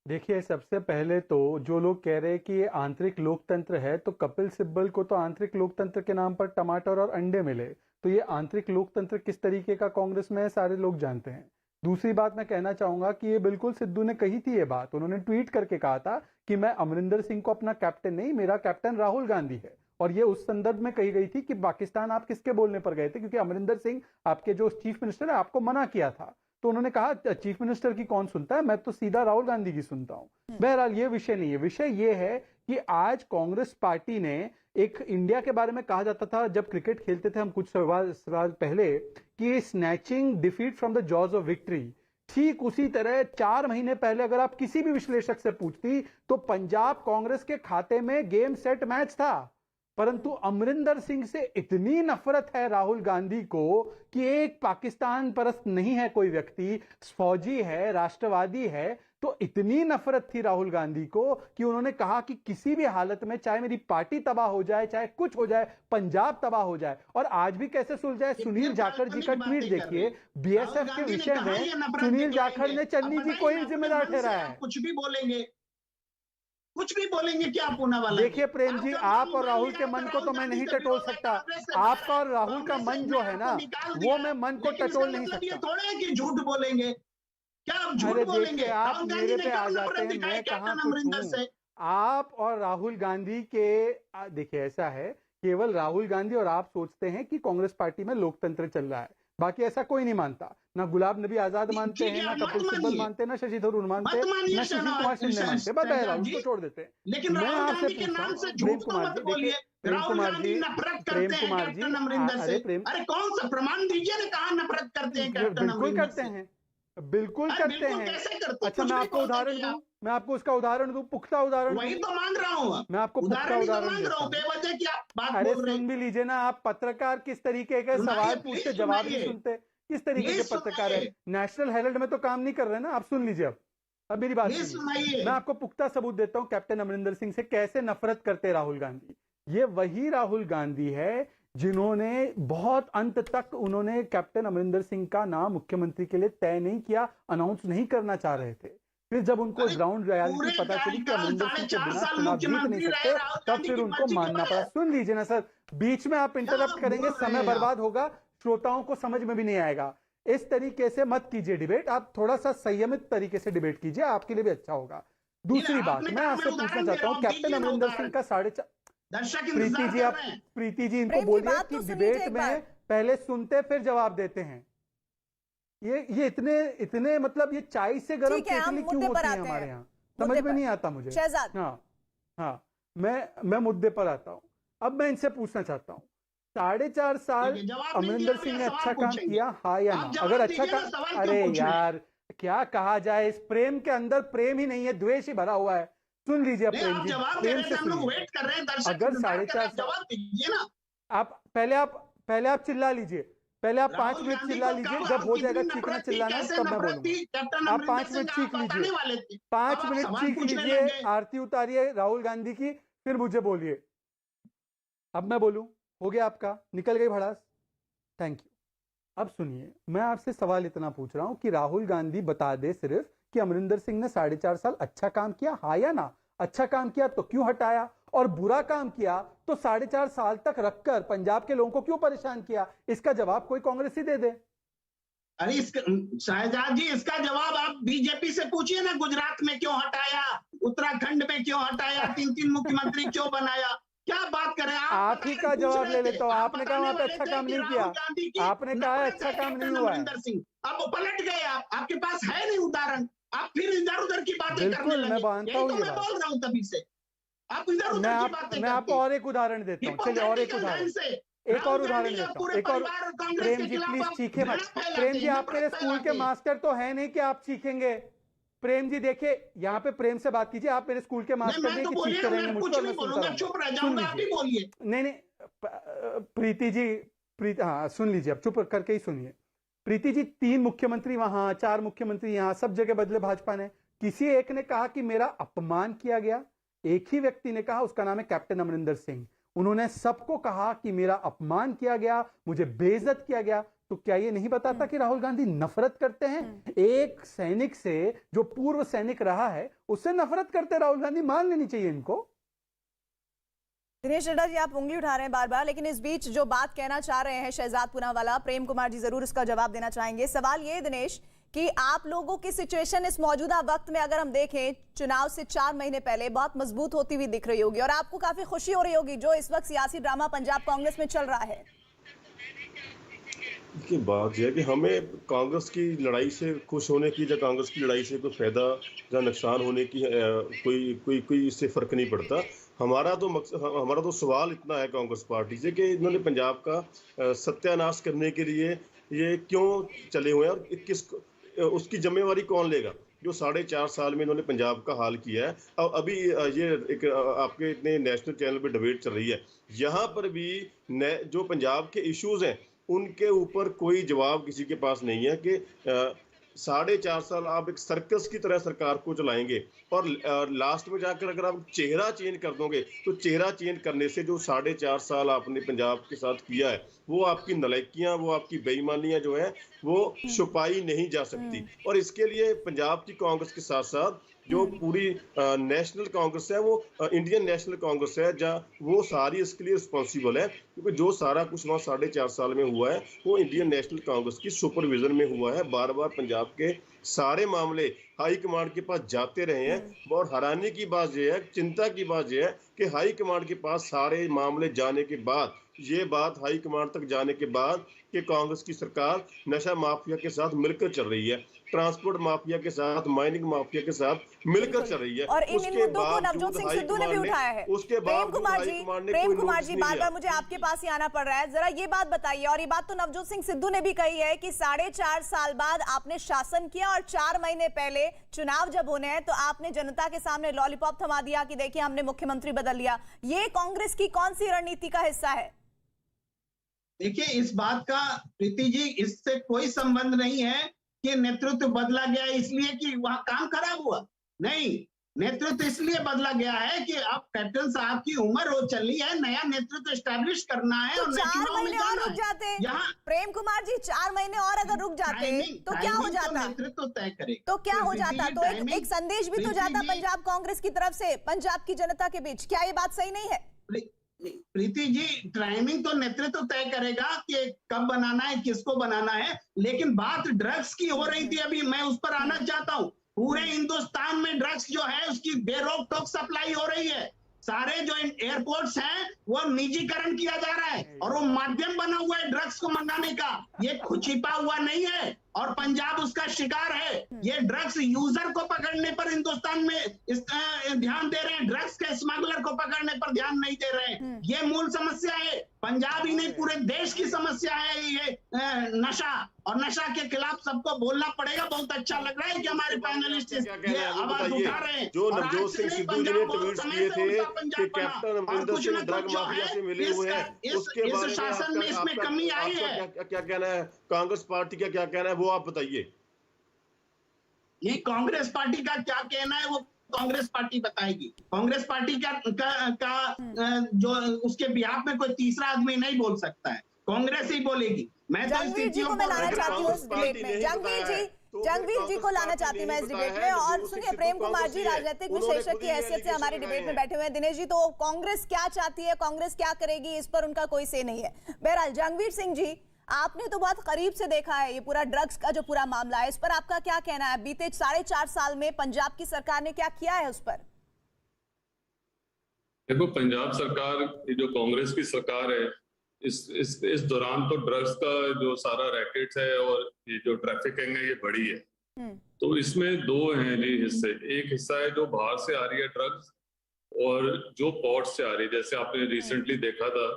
[SPEAKER 5] देखिए, सबसे पहले तो जो लोग कह रहे हैं कि ये आंतरिक लोकतंत्र है, तो कपिल सिब्बल को तो आंतरिक लोकतंत्र के नाम पर टमाटर और अंडे मिले, तो ये आंतरिक लोकतंत्र किस तरीके का कांग्रेस में है सारे लोग जानते हैं। दूसरी बात मैं कहना चाहूंगा कि ये बिल्कुल सिद्धू ने कही थी ये बात, उन्होंने ट्वीट करके कहा था कि मैं अमरिंदर सिंह को अपना कैप्टन नहीं, मेरा कैप्टन राहुल गांधी है। और ये उस संदर्भ में कही गई थी कि पाकिस्तान आप किसके बोलने पर गए थे, क्योंकि अमरिंदर सिंह आपके जो चीफ मिनिस्टर है आपको मना किया था। तो उन्होंने कहा चीफ मिनिस्टर की कौन सुनता है, मैं तो सीधा राहुल गांधी की सुनता हूं। बहरहाल ये विषय नहीं है, विषय ये है कि आज कांग्रेस पार्टी ने एक इंडिया के बारे में कहा जाता था जब क्रिकेट खेलते थे हम कुछ सवाल पहले कि snatching defeat from the jaws of victory, ठीक उसी तरह 4 महीने पहले अगर आप किसी भी विश्लेषक से पूछती तो पंजाब कांग्रेस के खाते में गेम सेट मैच था। परंतु अमरिंदर सिंह से इतनी नफरत है राहुल गांधी को कि एक पाकिस्तान परस्त नहीं है कोई व्यक्ति, फौजी है, राष्ट्रवादी है, तो इतनी नफरत थी राहुल गांधी को कि उन्होंने कहा कि किसी भी हालत में चाहे मेरी पार्टी तबाह हो जाए, चाहे कुछ हो जाए, पंजाब तबाह हो जाए। और आज भी कैसे सुलझाए, सुनील जाखड़ जी का ट्वीट देखिए, बीएसएफ के विषय में सुनील जाखड़ ने चन्नी जी को ही जिम्मेदार ठहराया है।
[SPEAKER 4] कुछ भी बोलेंगे क्या पूना वाला?
[SPEAKER 5] देखिए प्रेम जी, आप और राहुल के मन को तो मैं नहीं टटोल सकता, आपका और राहुल का मन जो है ना, वो मैं मन को टटोल नहीं सकता।
[SPEAKER 4] थोड़े हैं कि झूठ बोलेंगे क्या? आप झूठ बोलेंगे?
[SPEAKER 5] आप मेरे पे आ जाते हैं, मैं कहाँ कुछ हूँ। आप और राहुल गांधी के देखिए ऐसा है, केवल राहुल गांधी और आप सोचते हैं कि कांग्रेस पार्टी में लोकतंत्र चल रहा है, बाकी ऐसा कोई नहीं मानता। ना गुलाब नबी आजाद मानते हैं, ना कपिल सिब्बल मानते हैं, ना शशि थरूर मानते हैं, ना सुशील कुमार सिंह मानते। बस बहरहाल उसको छोड़ देते हैं।
[SPEAKER 4] लेकिन
[SPEAKER 5] मैं आपसे पूछता हूँ प्रेम कुमार जी, देखिए प्रेम कुमार जी,
[SPEAKER 4] अरे कौन सा प्रमाण दीजिए ना, कहाँ नफरत करते हैं?
[SPEAKER 5] बिल्कुल करते हैं, बिल्कुल करते हैं। अच्छा मैं आपको उदाहरण दूं, मैं आपको उसका उदाहरण दूं, पुख्ता उदाहरण
[SPEAKER 4] वही
[SPEAKER 5] दूं।
[SPEAKER 4] तो मांग रहा हूँ,
[SPEAKER 5] मैं आपको पुख्ता
[SPEAKER 4] उदाहरण ही तो
[SPEAKER 5] उदाहरण
[SPEAKER 4] मांग
[SPEAKER 5] देता
[SPEAKER 4] रहा हूँ,
[SPEAKER 5] हूं।
[SPEAKER 4] बेवजह की आप बात
[SPEAKER 5] अरे
[SPEAKER 4] बोल रहे
[SPEAKER 5] सुन भी लीजिए ना, आप पत्रकार किस तरीके के
[SPEAKER 4] सुनाइए,
[SPEAKER 5] सवाल
[SPEAKER 4] प्लीज
[SPEAKER 5] पूछते जवाब नहीं
[SPEAKER 4] सुनाइए।
[SPEAKER 5] सुनते, किस तरीके के
[SPEAKER 4] प्लीज
[SPEAKER 5] पत्रकार है।
[SPEAKER 4] सुनाइए।
[SPEAKER 5] नेशनल हेराल्ड में तो काम नहीं कर रहे ना आप। सुन लीजिए, अब मेरी बात
[SPEAKER 4] प्लीज
[SPEAKER 5] सुनिए।
[SPEAKER 4] सुनाइए।
[SPEAKER 5] मैं आपको पुख्ता सबूत देता हूं कैप्टन अमरिंदर सिंह से कैसे नफरत करते राहुल गांधी। ये वही राहुल गांधी है जिन्होंने बहुत अंत तक उन्होंने कैप्टन अमरिंदर सिंह का नाम मुख्यमंत्री के लिए तय नहीं किया, अनाउंस नहीं करना चाह रहे थे। फिर जब उनको ग्राउंड रियलिटी पता चली कि अमरिंदर सिंह के बिना चुनाव जीत नहीं सकते, तब फिर उनको मानना पड़ा। सुन लीजिए ना सर, बीच में आप इंटरप्ट करेंगे, समय बर्बाद होगा, श्रोताओं को समझ में भी नहीं आएगा। इस तरीके से मत कीजिए डिबेट, आप थोड़ा सा संयमित तरीके से डिबेट कीजिए, आपके लिए भी अच्छा होगा। दूसरी बात, मैं आपसे पूछना चाहता हूं, कैप्टन अमरिंदर सिंह का 4.5
[SPEAKER 4] दर्शक
[SPEAKER 5] प्रीति जी, आप प्रीति जी इनको बोलिए कि डिबेट में पहले सुनते फिर जवाब देते हैं। ये इतने मतलब ये चाय से गर्म केतली क्यों होती है हमारे यहाँ, समझ में नहीं आता मुझे।
[SPEAKER 1] शहजाद,
[SPEAKER 5] हाँ मैं मुद्दे पर आता हूँ। अब मैं इनसे पूछना चाहता हूँ, 4.5 साल अमरिंदर सिंह ने अच्छा काम किया, हाँ या ना? अगर अच्छा काम, अरे यार क्या कहा जाए, इस प्रेम के अंदर प्रेम ही नहीं है, द्वेष ही भरा हुआ है। सुन लीजिए प्रेम जी, प्रेम से सुनिए। अगर 4.5 साल, आप पहले आप चिल्ला लीजिए, पहले आप 5 मिनट चिल्ला लीजिए, जब हो जाएगा चीखना चिल्लाना तब मैं बोलूंगा। आप 5 मिनट चीख लीजिए, 5 मिनट चीख लीजिए, आरती उतारिए राहुल गांधी की, फिर मुझे बोलिए। अब मैं बोलूं, हो गया आपका, निकल गई भड़ास, थैंक यू। अब सुनिए, मैं आपसे सवाल इतना पूछ रहा हूं कि राहुल गांधी बता दे सिर्फ कि अमरिंदर सिंह ने 4.5 साल अच्छा काम किया, हाँ या ना? अच्छा काम किया तो क्यों हटाया, और बुरा काम किया तो 4.5 साल तक रखकर पंजाब के लोगों को क्यों परेशान किया? इसका जवाब कोई कांग्रेसी दे दे।
[SPEAKER 4] अरे शहजाद जी, इसका जवाब आप बीजेपी से पूछिए ना, गुजरात में क्यों हटाया, उत्तराखंड में क्यों हटाया, 3 मुख्यमंत्री क्यों बनाया, क्या बात करें
[SPEAKER 5] आप ही का जवाब ले लेता हूँ। आपने कहा वहां पे अच्छा काम नहीं किया, आपने कहा अच्छा काम नहीं हुआ है।
[SPEAKER 4] अब पलट गए आप, आपके पास है नहीं उदाहरण, आप फिर इधर उधर की बातें करने
[SPEAKER 5] बिल्कुल,
[SPEAKER 4] लगे।
[SPEAKER 5] मैं मानता हूँ ये बात,
[SPEAKER 4] बोल रहा हूँ तभी से आप इधर उधर की बातें।
[SPEAKER 5] मैं आपको और एक उदाहरण देता हूँ, चलिए और एक उदाहरण, एक और उदाहरण देता हूँ, एक और। प्रेम जी प्लीज चीखे मत। प्रेम जी, आप मेरे स्कूल के मास्टर तो है नहीं कि आप चीखेंगे। प्रेम जी देखिए, यहाँ पे प्रेम से बात कीजिए, आप मेरे स्कूल के मास्टर नहीं कि चीखते रहेंगे मुझको, मैं सुनता रहूंगा। नहीं प्रीति जी, हाँ सुन लीजिए, अब चुप करके ही सुनिए। प्रीति जी, 3 मुख्यमंत्री वहां, 4 मुख्यमंत्री यहाँ, सब जगह बदले भाजपा ने। किसी एक ने कहा कि मेरा अपमान किया गया, एक ही व्यक्ति ने कहा, उसका नाम है कैप्टन अमरिंदर सिंह। उन्होंने सबको कहा कि मेरा अपमान किया गया, मुझे बेइज्जत किया गया। तो क्या ये नहीं बताता कि राहुल गांधी नफरत करते हैं? एक सैनिक से जो पूर्व सैनिक रहा है, उससे नफरत करते राहुल गांधी, मान लेनी चाहिए इनको।
[SPEAKER 1] दिनेश चड्ढा जी, आप उंगली उठा रहे हैं बार बार, लेकिन इस बीच जो बात कहना चाह रहे हैं शहजाद पूनावाला, प्रेम कुमार जी जरूर इसका जवाब देना चाहेंगे। सवाल ये दिनेश कि आप लोगों की सिचुएशन इस मौजूदा वक्त में अगर हम देखें, चुनाव से 4 महीने पहले बहुत मजबूत होती हुई दिख रही होगी और आपको काफी खुशी हो रही होगी जो इस वक्त सियासी ड्रामा पंजाब कांग्रेस में चल रहा है।
[SPEAKER 7] की बात यह है कि हमें कांग्रेस की लड़ाई से खुश होने की या कांग्रेस की लड़ाई से कोई फायदा या नुकसान होने की कोई इससे फर्क नहीं पड़ता। हमारा तो सवाल इतना है कांग्रेस पार्टी से कि इन्होंने पंजाब का सत्यानाश करने के लिए ये क्यों चले हुए हैं और उसकी जिम्मेवारी कौन लेगा? जो 4.5 साल में इन्होंने पंजाब का हाल किया है। और अभी ये एक आपके इतने नेशनल चैनल पे डिबेट चल रही है, यहाँ पर भी जो पंजाब के इश्यूज हैं उनके ऊपर कोई जवाब किसी के पास नहीं है कि 4.5 साल आप एक सर्कस की तरह सरकार को चलाएंगे और लास्ट में जाकर अगर आप चेहरा चेंज कर दोगे तो चेहरा चेंज करने से जो 4.5 साल आपने पंजाब के साथ किया है वो आपकी नलायकियां, वो आपकी बेईमानियां जो है वो छुपाई नहीं जा सकती। और इसके लिए पंजाब की कांग्रेस के साथ साथ जो पूरी नेशनल कांग्रेस है, वो इंडियन नेशनल कांग्रेस है, जहाँ वो सारी इसके लिए रिस्पॉन्सिबल है, क्योंकि जो सारा कुछ वहाँ 4.5 साल में हुआ है वो इंडियन नेशनल कांग्रेस की सुपरविजन में हुआ है। बार बार पंजाब के सारे मामले हाई कमांड के पास जाते रहे हैं और हैरानी की बात यह है, चिंता की बात यह है कि हाई कमांड के पास सारे मामले जाने के बाद ये बात हाईकमांड तक जाने के बाद कि कांग्रेस की सरकार नशा माफिया के साथ मिलकर चल रही है, ट्रांसपोर्ट माफिया के साथ, माइनिंग माफिया के साथ मिलकर चल रही है।
[SPEAKER 1] और इन मुद्दों को नवजोत सिंह सिद्धू ने भी उठाया है। प्रेम कुमार जी बार-बार मुझे आपके पास ही आना पड़ रहा है, जरा ये बात बताइए। और ये बात तो नवजोत सिंह सिद्धू ने भी कही है कि 4.5 साल बाद आपने शासन किया और 4 महीने पहले चुनाव जब होने हैं तो आपने जनता के सामने लॉलीपॉप थमा दिया कि देखिए हमने मुख्यमंत्री बदल लिया। ये कांग्रेस की कौन सी रणनीति का हिस्सा है?
[SPEAKER 4] देखिए, इस बात का प्रीति जी इससे कोई संबंध नहीं है कि नेतृत्व बदला गया इसलिए कि वहां काम खराब हुआ। नहीं, नेतृत्व इसलिए बदला गया है कि अब कैप्टन साहब की उम्र हो चली है, नया नेतृत्व एस्टैब्लिश करना है।
[SPEAKER 1] तो
[SPEAKER 4] और
[SPEAKER 1] 4 महीने और रुक जाते
[SPEAKER 4] यहाँ
[SPEAKER 1] प्रेम कुमार जी, 4 महीने और अगर रुक जाते तो क्या हो जाता?
[SPEAKER 4] नेतृत्व तय करे
[SPEAKER 1] तो क्या हो जाता? तो एक संदेश भी तो जाता पंजाब कांग्रेस की तरफ से पंजाब की जनता के बीच। क्या ये बात सही नहीं है?
[SPEAKER 4] प्रीति जी, टाइमिंग तो नेतृत्व तय करेगा कि कब बनाना है, किसको बनाना है। लेकिन बात ड्रग्स की हो रही थी, अभी मैं उस पर आना चाहता हूँ। पूरे हिंदुस्तान में ड्रग्स जो है उसकी बेरोक टोक सप्लाई हो रही है। सारे जो एयरपोर्ट्स हैं वो निजीकरण किया जा रहा है और वो माध्यम बना हुआ है ड्रग्स को मंगाने का। ये छिपा हुआ नहीं है और पंजाब उसका शिकार है। ये ड्रग्स यूजर को पकड़ने पर हिंदुस्तान में ध्यान दे रहे हैं, ड्रग्स के स्मगलर को पकड़ने पर ध्यान नहीं दे रहे हैं। ये मूल समस्या है, पंजाब ही नहीं पूरे देश की समस्या है ये नशा। और नशा के खिलाफ सबको बोलना पड़ेगा। बहुत अच्छा लग रहा है कि हमारे पैनलिस्ट ये आवाज उठा रहे हैं।
[SPEAKER 7] जो नवजोत सिंह सिद्धू जी ने ट्वीट किए थे कि captain Amarinder Singh drug mafia से मिले हुए हैं, उसके बारे में
[SPEAKER 4] शासन में इसमें कमी आई है।
[SPEAKER 7] क्या कहना है? कांग्रेस पार्टी का क्या कहना है वो आप बताइए।
[SPEAKER 4] ये कांग्रेस पार्टी का क्या कहना है वो कांग्रेस पार्टी बताएगी। कांग्रेस पार्टी का जो उसके बिहाफ में कोई तीसरा आदमी नहीं बोल सकता है, कांग्रेस ही बोलेगी। मैं तो
[SPEAKER 1] जंगवीर जी को मैं लाना चाहती हूँ इस डिबेट में। जंगवीर जी को लाना चाहती हूँ मैं इस डिबेट में। और सुनिए, प्रेम कुमार जी राजनीतिक विश्लेषक की हैसियत से हमारी डिबेट में बैठे हुए हैं। दिनेश जी, तो कांग्रेस क्या चाहती है, कांग्रेस क्या करेगी, इस पर उनका कोई से नहीं है। बहरहाल जंगवीर सिंह जी, आपने तो बहुत करीब से देखा है ये पूरा ड्रग्स का जो पूरा मामला है, इस पर आपका क्या कहना है? बीते 4.5 साल में पंजाब की सरकार ने क्या किया है उस पर?
[SPEAKER 8] देखो, पंजाब सरकार जो कांग्रेस की सरकार है, इस दौरान तो ड्रग्स का जो सारा रैकेट है और ये जो ट्रैफिकिंग है ये बढ़ी है। तो इसमें 2 हैं जी हिस्से। एक हिस्सा है जो बाहर से आ रही है ड्रग्स और जो पोर्ट से आ रही है। जैसे आपने रिसेंटली देखा था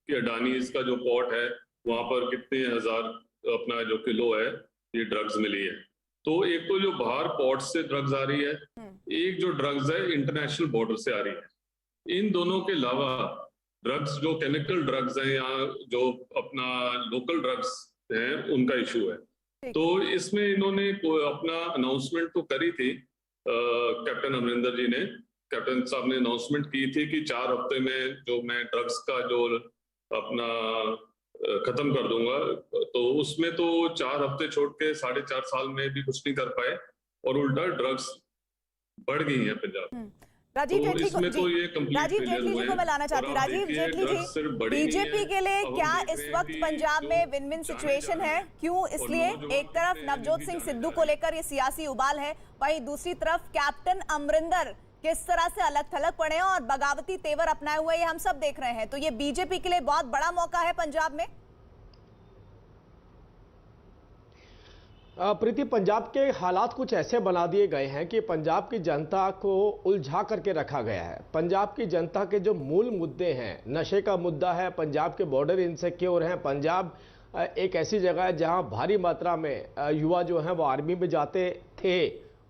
[SPEAKER 8] कि अडानी इसका जो पोर्ट है वहां पर कितने हजार अपना जो किलो है ये ड्रग्स मिली है। तो एक तो जो बाहर पोर्ट से ड्रग्स आ रही है, एक जो ड्रग्स है इंटरनेशनल बॉर्डर से आ रही है। इन दोनों के अलावा ड्रग्स जो केमिकल ड्रग्स हैं या जो अपना लोकल ड्रग्स हैं उनका इशू है। तो इसमें इन्होंने अपना अनाउंसमेंट तो करी थी, कैप्टन अमरिंदर जी ने, कैप्टन साहब ने अनाउंसमेंट की थी कि 4 हफ्ते में जो मैं ड्रग्स का जो अपना खत्म कर दूंगा। तो उसमें तो 4 हफ्ते छोड़ के 4.5 साल में भी कुछ नहीं कर पाए और उल्टा ड्रग्स बढ़ गई है पंजाब।
[SPEAKER 1] राजीव
[SPEAKER 8] तो
[SPEAKER 1] जेटली
[SPEAKER 8] इसमें तो ये
[SPEAKER 1] राजीव जेटली जी को मैं लाना चाहती हूँ। राजीव जेटली जी, बीजेपी के लिए क्या इस वक्त पंजाब में विन विन सिचुएशन है? क्यों? इसलिए एक तरफ नवजोत सिंह सिद्धू को लेकर ये सियासी उबाल है, वहीं दूसरी तरफ कैप्टन अमरिंदर किस तरह से अलग थलग पड़े हैं और बगावती तेवर अपनाए हुए ये हम सब देख रहे हैं। तो ये बीजेपी के लिए बहुत बड़ा मौका है पंजाब में।
[SPEAKER 9] प्रीति, पंजाब के हालात कुछ ऐसे बना दिए गए हैं कि पंजाब की जनता को उलझा करके रखा गया है। पंजाब की जनता के जो मूल मुद्दे हैं, नशे का मुद्दा है, पंजाब के बॉर्डर इनसिक्योर हैं, पंजाब एक ऐसी जगह है जहां भारी मात्रा में युवा जो हैं वो आर्मी में जाते थे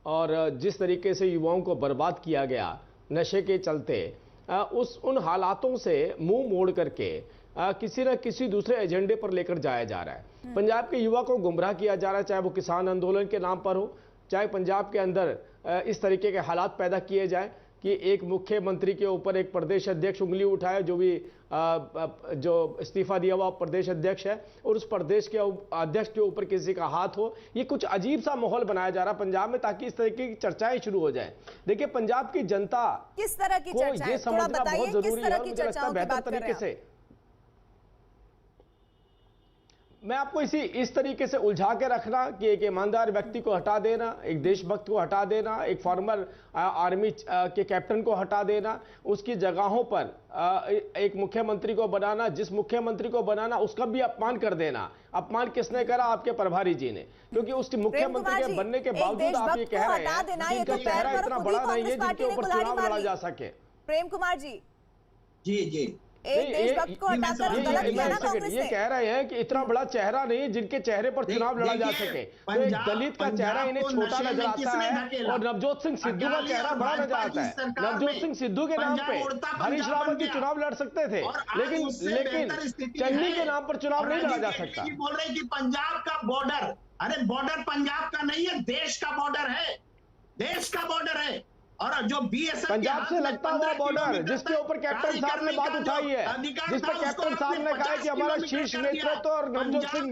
[SPEAKER 9] और जिस तरीके से युवाओं को बर्बाद किया गया नशे के चलते, उन हालातों से मुंह मोड़ करके किसी न किसी दूसरे एजेंडे पर लेकर जाया जा रहा है। पंजाब के युवा को गुमराह किया जा रहा है, चाहे वो किसान आंदोलन के नाम पर हो, चाहे पंजाब के अंदर इस तरीके के हालात पैदा किए जाए कि एक मुख्यमंत्री के ऊपर एक प्रदेश अध्यक्ष उंगली उठाए, जो भी जो इस्तीफा दिया हुआ प्रदेश अध्यक्ष है, और उस प्रदेश के अध्यक्ष के ऊपर किसी का हाथ हो। ये कुछ अजीब सा माहौल बनाया जा रहा है पंजाब में ताकि इस तरीके की चर्चाएं शुरू हो जाए। देखिए, पंजाब की जनता
[SPEAKER 1] किस तरह की चर्चाएं,
[SPEAKER 9] ये समझना बहुत जरूरी है, मुझे लगता है बेहतर तरीके से मैं आपको इस तरीके से उलझा के रखना कि एक ईमानदार व्यक्ति को हटा देना, एक देशभक्त को हटा देना, एक फॉर्मर आर्मी के कैप्टन को हटा देना, उसकी जगहों पर एक मुख्यमंत्री को बनाना, जिस मुख्यमंत्री को बनाना उसका भी अपमान कर देना। अपमान किसने करा? आपके प्रभारी जी ने, क्योंकि उसके मुख्यमंत्री के बनने के बावजूद आप ये कह रहे हैं कि इनका चेहरा इतना बड़ा नहीं है जिनके ऊपर चुनाव लड़ा जा सके।
[SPEAKER 1] प्रेम कुमार जी,
[SPEAKER 4] जी
[SPEAKER 1] एक देशभक्त को हटाकर गलत किया ना कांग्रेस
[SPEAKER 9] ये
[SPEAKER 1] ने।
[SPEAKER 9] कह रहे हैं कि इतना बड़ा चेहरा नहीं जिनके चेहरे पर चुनाव लड़ा जा सके। तो एक दलित का चेहरा इन्हें छोटा नजर आता है और नवजोत सिंह सिद्धू का चेहरा बड़ा नजर आता है। नवजोत सिंह सिद्धू के नाम पे हरीश रावत जी चुनाव लड़ सकते थे, लेकिन चन्नी के नाम पर चुनाव नहीं लड़ा जा सकता।
[SPEAKER 4] बोल रहे कि पंजाब का बॉर्डर, अरे बॉर्डर पंजाब का नहीं है, देश का बॉर्डर है, देश का बॉर्डर है। और जो बीएसएफ
[SPEAKER 9] पंजाब से लगता हुआ बॉर्डर जिसके ऊपर कैप्टन साहब ने बात उठाई है, जिस पर कैप्टन साहब ने कहा कि हमारा शीर्ष नेतृत्व और नवजोत सिंह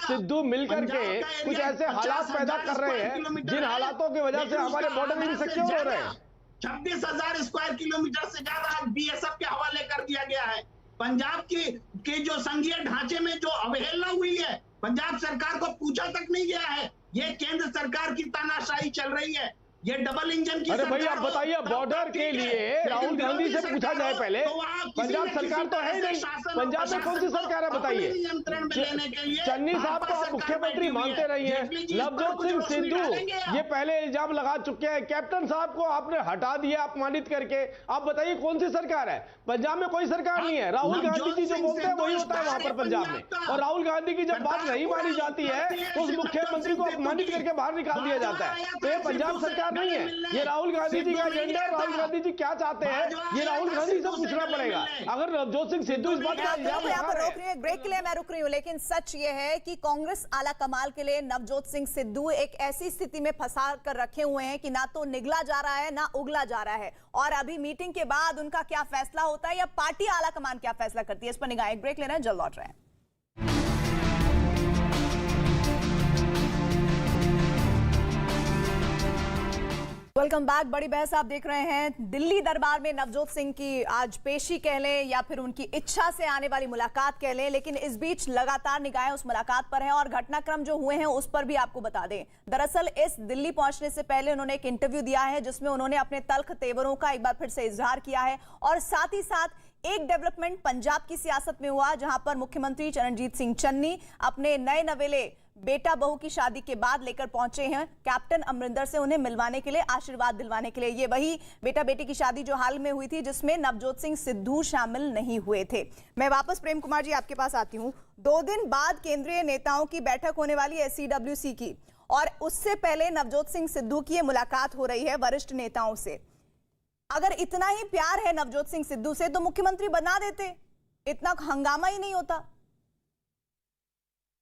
[SPEAKER 9] सिद्धू मिलकर के कुछ ऐसे हालात पैदा कर रहे हैं जिन हालातों की वजह से हमारे बॉर्डर इनसिक्योर हो रहे हैं।
[SPEAKER 4] 26,000 स्क्वायर किलोमीटर से ज्यादा आज बीएसएफ के हवाले कर दिया गया है। पंजाब की जो संघीय ढांचे में जो अवहेलना हुई है, पंजाब सरकार को पूछा तक नहीं गया है। ये केंद्र सरकार की तानाशाही चल रही है, ये डबल इंजन की।
[SPEAKER 9] अरे भाई आप बताइए, बॉर्डर के लिए राहुल गांधी से पूछा जाए पहले। पंजाब सरकार तो है ही नहीं, पंजाब में कौन सी सरकार है बताइए? चन्नी साहब को आप मुख्यमंत्री मानते रही हैं, नवजोत सिंह सिद्धू ये पहले इल्जाम लगा चुके हैं, कैप्टन साहब को आपने हटा दिया अपमानित करके। आप बताइए कौन सी सरकार है? पंजाब में कोई सरकार नहीं है। राहुल गांधी जी जो बोलते हैं वही होता है वहां पर पंजाब में। और राहुल गांधी की जब बात नहीं मानी जाती है तो उस मुख्यमंत्री को अपमानित करके बाहर निकाल दिया जाता है। तो ये पंजाब सरकार नहीं है, ये राहुल गांधी जी का एजेंडा। राहुल गांधी जी क्या चाहते हैं ये राहुल गांधी से पूछना पड़ेगा। अगर नवजोत सिंह सिद्धू इस बात का इल्जाम लगा रहे हैं।
[SPEAKER 1] ब्रेक के लिए मैं रुक रही हूँ, लेकिन सच ये है कि कांग्रेस आला कमाल के लिए नवजोत सिंह सिद्धू एक ऐसी स्थिति में फंसा कर रखे हुए हैं कि ना तो निगला जा रहा है ना उगला जा रहा है। और अभी मीटिंग के बाद उनका क्या फैसला होता है या पार्टी आला कमान क्या फैसला करती है, इस पर निगाह। एक ब्रेक लेना है, जल्द लौट रहे हैं। Welcome back. बड़ी बहस आप देख रहे हैं। दिल्ली दरबार में नवजोत सिंह की आज पेशी कह लें या फिर उनकी इच्छा से आने वाली मुलाकात कह लें, लेकिन इस बीच लगातार निगाहें उस मुलाकात पर हैं और घटनाक्रम जो हुए हैं उस पर भी आपको बता दें। दरअसल इस दिल्ली पहुंचने से पहले उन्होंने एक इंटरव्यू दिया है जिसमें उन्होंने अपने तल्ख तेवरों का एक बार फिर से इजहार किया है। और साथ ही साथ एक डेवलपमेंट पंजाब की सियासत में हुआ जहां पर मुख्यमंत्री चरणजीत सिंह चन्नी अपने नए नवेले बेटा बहू की शादी के बाद लेकर पहुंचे हैं कैप्टन अमरिंदर से, उन्हें मिलवाने के लिए, आशीर्वाद दिलवाने के लिए। ये वही बेटा बेटी की शादी जो हाल में हुई थी जिसमें नवजोत सिंह सिद्धू शामिल नहीं हुए थे। मैं वापस प्रेम कुमार जी आपके पास आती हूं। 2 दिन बाद केंद्रीय नेताओं की बैठक होने वाली है SCWC की, और उससे पहले नवजोत सिंह सिद्धू की मुलाकात हो रही है वरिष्ठ नेताओं से। अगर इतना ही प्यार है नवजोत सिंह सिद्धू से तो मुख्यमंत्री बना देते, इतना हंगामा ही नहीं होता।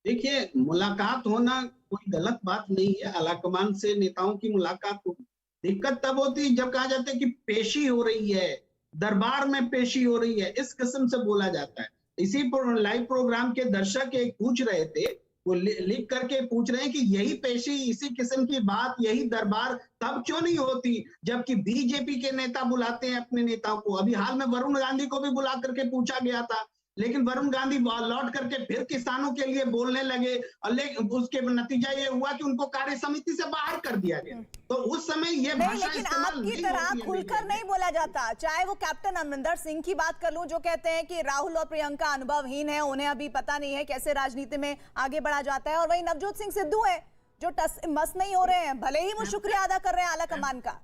[SPEAKER 4] देखिए, मुलाकात होना कोई गलत बात नहीं है, आलाकमान से नेताओं की मुलाकात हो। दिक्कत तब होती है जब कहा जाता है कि पेशी हो रही है, दरबार में पेशी हो रही है, इस किस्म से बोला जाता है। इसी लाइव प्रोग्राम के दर्शक एक पूछ रहे थे, वो लिख करके पूछ रहे हैं कि यही पेशी, इसी किस्म की बात, यही दरबार तब क्यों नहीं होती जबकि बीजेपी के नेता बुलाते हैं अपने नेताओं को। अभी हाल में वरुण गांधी को भी बुला करके पूछा गया था, लेकिन वरुण गांधी लौट करके फिर किसानों के लिए बोलने लगे और उसके नतीजा ये हुआ कि उनको कार्य समिति से बाहर कर दिया गया। तो उस समय ये भाषा
[SPEAKER 1] लेकिन आपकी तरह खुलकर नहीं बोला जाता। चाहे वो कैप्टन अमरिंदर सिंह की बात कर लूं जो कहते हैं कि राहुल और प्रियंका अनुभवहीन है, उन्हें अभी पता नहीं है कैसे राजनीति में आगे बढ़ा जाता है, और वही नवजोत सिंह सिद्धू है जो मस नहीं हो रहे हैं, भले ही वो शुक्रिया अदा कर रहे हैं आला कमान का।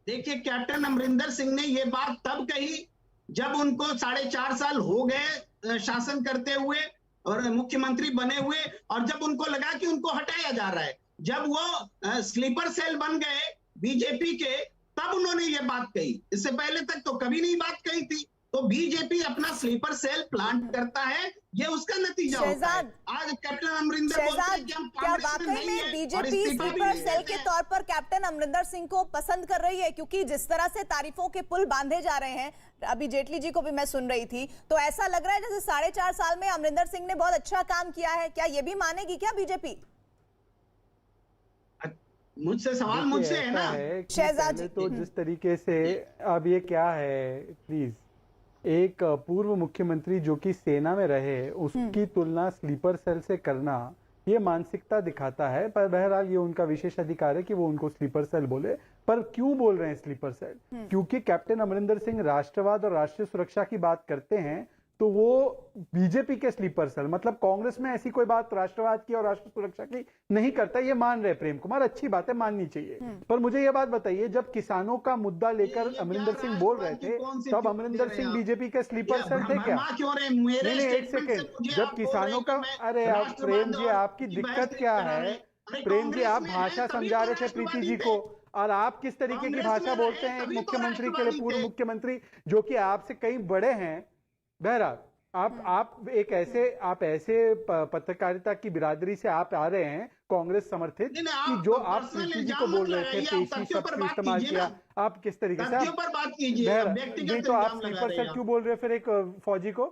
[SPEAKER 4] देखिए, कैप्टन अमरिंदर सिंह ने ये बात तब कही जब उनको 4.5 साल हो गए शासन करते हुए और मुख्यमंत्री बने हुए, और जब उनको लगा कि उनको हटाया जा रहा है, जब वो स्लीपर सेल बन गए बीजेपी के, तब उन्होंने ये बात कही। इससे पहले तक तो कभी नहीं बात कही थी। तो बीजेपी अपना स्लीपर सेल प्लांट करता है, ये उसका नतीजा होता है। आज कैप्टन अमरिंदर बोलते हैं कि हम
[SPEAKER 1] क्या वाकई में बीजेपी स्लीपर सेल के तौर पर कैप्टन अमरिंदर सिंह को पसंद कर रही है? क्योंकि जिस तरह से तारीफों के पुल बांधे जा रहे हैं, अभी जेटली जी को भी मैं सुन रही थी, तो ऐसा लग रहा है जैसे 4.5 साल में अमरिंदर सिंह ने बहुत अच्छा काम किया है। क्या ये भी मानेगी क्या बीजेपी?
[SPEAKER 4] मुझसे सवाल मुझसे है ना
[SPEAKER 1] शहजाद जी।
[SPEAKER 5] तो जिस तरीके से अब ये क्या है, प्लीज एक पूर्व मुख्यमंत्री जो कि सेना में रहे उसकी तुलना स्लीपर सेल से करना ये मानसिकता दिखाता है। पर बहरहाल ये उनका विशेष अधिकार है कि वो उनको स्लीपर सेल बोले। पर क्यों बोल रहे हैं स्लीपर सेल? क्योंकि कैप्टन अमरिंदर सिंह राष्ट्रवाद और राष्ट्रीय सुरक्षा की बात करते हैं तो वो बीजेपी के स्लीपर सेल, मतलब कांग्रेस में ऐसी कोई बात राष्ट्रवाद की और राष्ट्रीय सुरक्षा की नहीं करता। ये मान रहे प्रेम कुमार, अच्छी बात है, माननी चाहिए। पर मुझे ये बात बताइए, जब किसानों का मुद्दा लेकर अमरिंदर सिंह बोल रहे थे तब अमरिंदर सिंह बीजेपी के स्लीपर सेल थे क्या? नहीं, एक सेकेंड। जब किसानों का, अरे आप प्रेम जी, आपकी दिक्कत क्या है? प्रेम जी, आप भाषा समझा रहे थे प्रीति जी को और आप किस तरीके की भाषा बोलते हैं एक मुख्यमंत्री के लिए, पूर्व मुख्यमंत्री जो कि आपसे कई बड़े हैं। बहरहाल आप ऐसे पत्रकारिता की बिरादरी से आप आ रहे हैं कांग्रेस समर्थित कि जो आप प्रीति जी को बोल रहे थे, पेशी शब्द का इस्तेमाल किया, आप किस तरीके से नहीं, तो आप स्लीपर सेल क्यों बोल रहे हैं फिर एक फौजी को?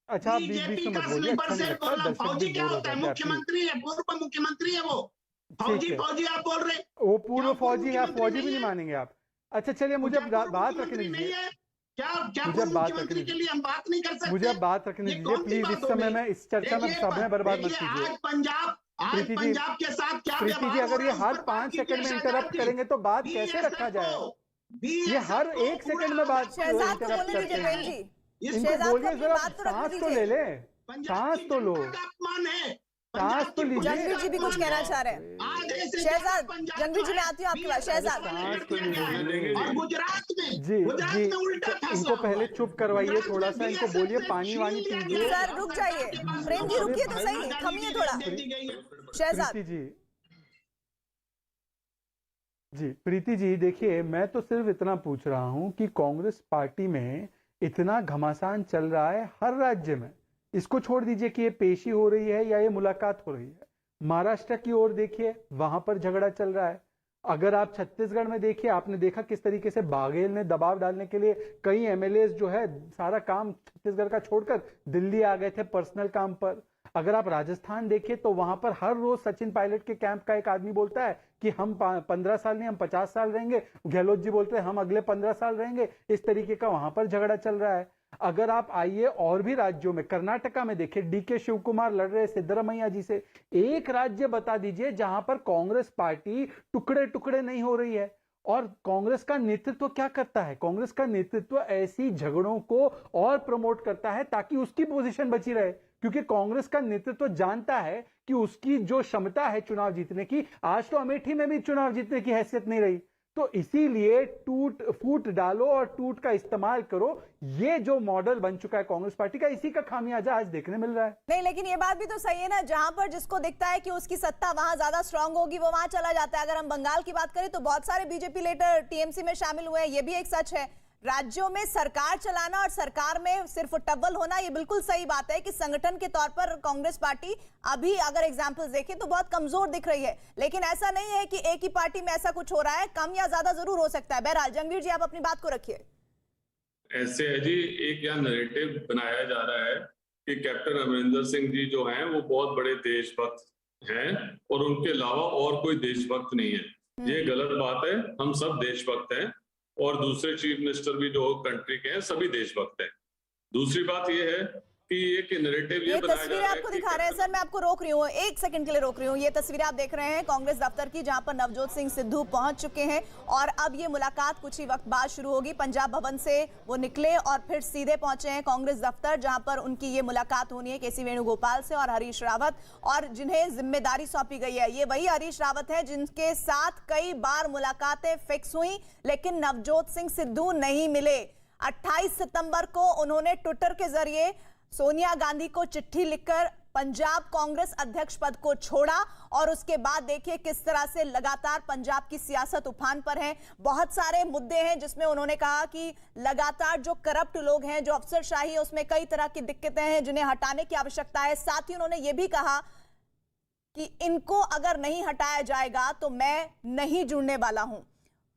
[SPEAKER 5] अच्छा, आप बीच में मत बोलिए, अच्छा नहीं लगता, दर्शक भी बोल रहे हैं।
[SPEAKER 4] मुख्यमंत्री है, पूर्व मुख्यमंत्री है वो। फौजी आप बोल रहे,
[SPEAKER 5] वो पूर्व फौजी है, फौजी भी नहीं मानेंगे आप? अच्छा चलिए, मुझे बात रखने दीजिए, मुझे बात रखने दीजिए,
[SPEAKER 4] हम बात नहीं कर सकते।
[SPEAKER 5] मुझे अब बात रखने दीजिए प्लीज। इस समय में इस चर्चा में समय बर्बाद मत कीजिए प्रीति जी।
[SPEAKER 4] के साथ क्या
[SPEAKER 5] प्रीति जी, अगर ये हर 5 सेकंड में इंटरप्ट करेंगे तो बात कैसे रखा जाए? ये हर 1 सेकंड में बात
[SPEAKER 1] शहजाद को बोलने दीजिए प्रेम जी।
[SPEAKER 5] इनको बोलिए जरा, सांस तो ले ले, सांस तो लो, सांस तो लीजिए।
[SPEAKER 1] जंगवीर जी भी कुछ कहना चाह रहे हैं। शहजाद, जंगवीर जी मैं आती हूँ आपके पास। शहजाद,
[SPEAKER 5] जी जी, इनको पहले चुप करवाइए, थोड़ा सा इनको बोलिए पानी वानी पीजिए।
[SPEAKER 1] सर रुक जाइए, प्रेम जी रुकिए तो सही, थमिए थोड़ा। शहजाद
[SPEAKER 5] जी, प्रीति जी देखिए, मैं तो सिर्फ इतना पूछ रहा हूं कि कांग्रेस पार्टी में इतना घमासान चल रहा है हर राज्य में। इसको छोड़ दीजिए कि ये पेशी हो रही है या ये मुलाकात हो रही है, महाराष्ट्र की ओर देखिए, वहां पर झगड़ा चल रहा है। अगर आप छत्तीसगढ़ में देखिए, आपने देखा किस तरीके से बाघेल ने दबाव डालने के लिए कई एमएलए जो है सारा काम छत्तीसगढ़ का छोड़कर दिल्ली आ गए थे पर्सनल काम पर। अगर आप राजस्थान देखिए तो वहां पर हर रोज सचिन पायलट के कैंप का एक आदमी बोलता है कि हम 15 साल नहीं, हम 50 साल रहेंगे। गहलोत जी बोलते हैं हम अगले 15 साल रहेंगे। इस तरीके का वहां पर झगड़ा चल रहा है। अगर आप आइए और भी राज्यों में, कर्नाटका में देखिए, डीके शिव कुमार लड़ रहे सिद्धरामैया जी से। एक राज्य बता दीजिए जहां पर कांग्रेस पार्टी टुकड़े टुकड़े नहीं हो रही है। और कांग्रेस का नेतृत्व क्या करता है? कांग्रेस का नेतृत्व ऐसी झगड़ों को और प्रमोट करता है ताकि उसकी पोजीशन बची रहे, क्योंकि कांग्रेस का नेतृत्व जानता है कि उसकी जो क्षमता है चुनाव जीतने की, आज तो अमेठी में भी चुनाव जीतने की हैसियत नहीं रही। तो इसीलिए टूट फूट डालो और टूट का इस्तेमाल करो, ये जो मॉडल बन चुका है कांग्रेस पार्टी का, इसी का खामियाजा आज देखने मिल रहा है।
[SPEAKER 1] नहीं, लेकिन ये बात भी तो सही है ना, जहां पर जिसको दिखता है कि उसकी सत्ता वहां ज्यादा स्ट्रांग होगी वो वहां चला जाता है। अगर हम बंगाल की बात करें तो बहुत सारे बीजेपी लीडर टीएमसी में शामिल हुए हैं, ये भी एक सच है। राज्यों में सरकार चलाना और सरकार में सिर्फ टब्बल होना, ये बिल्कुल सही बात है कि संगठन के तौर पर कांग्रेस पार्टी अभी अगर एग्जांपल्स देखें तो बहुत कमजोर दिख रही है। लेकिन ऐसा नहीं है कि एक ही पार्टी में ऐसा कुछ हो रहा है, कम या ज्यादा जरूर हो सकता है। बहरहाल जंगवीर जी, आप अपनी बात को रखिए।
[SPEAKER 8] ऐसे है जी, एक यहाँ नैरेटिव बनाया जा रहा है कि कैप्टन अमरिंदर सिंह जी जो हैं वो बहुत बड़े देशभक्त हैं और उनके अलावा और कोई देशभक्त नहीं है। ये गलत बात है। हम सब देशभक्त हैं और दूसरे चीफ मिनिस्टर भी जो कंट्री के हैं सभी देशभक्त हैं। दूसरी बात ये है कि ये नैरेटिव ये
[SPEAKER 1] तस्वीरें आपको दिखा रहे हैं। सर मैं आपको रोक रही हूँ, 1 सेकंड के लिए रोक रही हूँ। ये तस्वीरें आप देख रहे हैं कांग्रेस दफ्तर की, जहां पर नवजोत सिंह सिद्धू पहुंच चुके हैं और अब ये मुलाकात कुछ ही वक्त बाद शुरू होगी। पंजाब भवन से वो निकले और फिर सीधे पहुंचे हैं कांग्रेस दफ्तर, जहां पर उनकी ये मुलाकात होनी है केसी वेणुगोपाल से और हरीश रावत, और जिन्हें जिम्मेदारी सौंपी गई है। ये वही हरीश रावत है जिनके साथ कई बार मुलाकातें फिक्स हुई, लेकिन नवजोत सिंह सिद्धू नहीं मिले। 28 सितंबर को उन्होंने ट्विटर के जरिए सोनिया गांधी को चिट्ठी लिखकर पंजाब कांग्रेस अध्यक्ष पद को छोड़ा और उसके बाद देखिए किस तरह से लगातार पंजाब की सियासत उफान पर है। बहुत सारे मुद्दे हैं जिसमें उन्होंने कहा कि लगातार जो करप्ट लोग हैं, जो अफसरशाही है, उसमें कई तरह की दिक्कतें हैं जिन्हें हटाने की आवश्यकता है। साथ ही उन्होंने ये भी कहा कि इनको अगर नहीं हटाया जाएगा तो मैं नहीं जुड़ने वाला हूं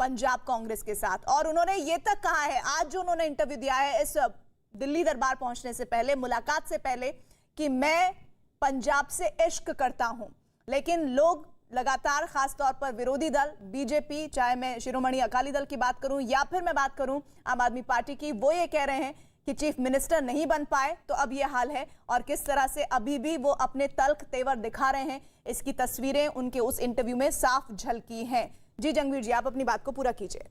[SPEAKER 1] पंजाब कांग्रेस के साथ। और उन्होंने ये तक कहा है, आज जो उन्होंने इंटरव्यू दिया है इस दिल्ली दरबार पहुंचने से पहले, मुलाकात से पहले, कि मैं पंजाब से इश्क करता हूं, लेकिन लोग लगातार खासतौर पर विरोधी दल बीजेपी, चाहे मैं शिरोमणि अकाली दल की बात करूं या फिर मैं बात करूं आम आदमी पार्टी की, वो ये कह रहे हैं कि चीफ मिनिस्टर नहीं बन पाए तो अब ये हाल है, और किस तरह से अभी भी वो अपने तल्ख तेवर दिखा रहे हैं, इसकी तस्वीरें उनके उस इंटरव्यू में साफ झलकी हैं। जी जंगवीर जी, आप अपनी बात को पूरा कीजिए।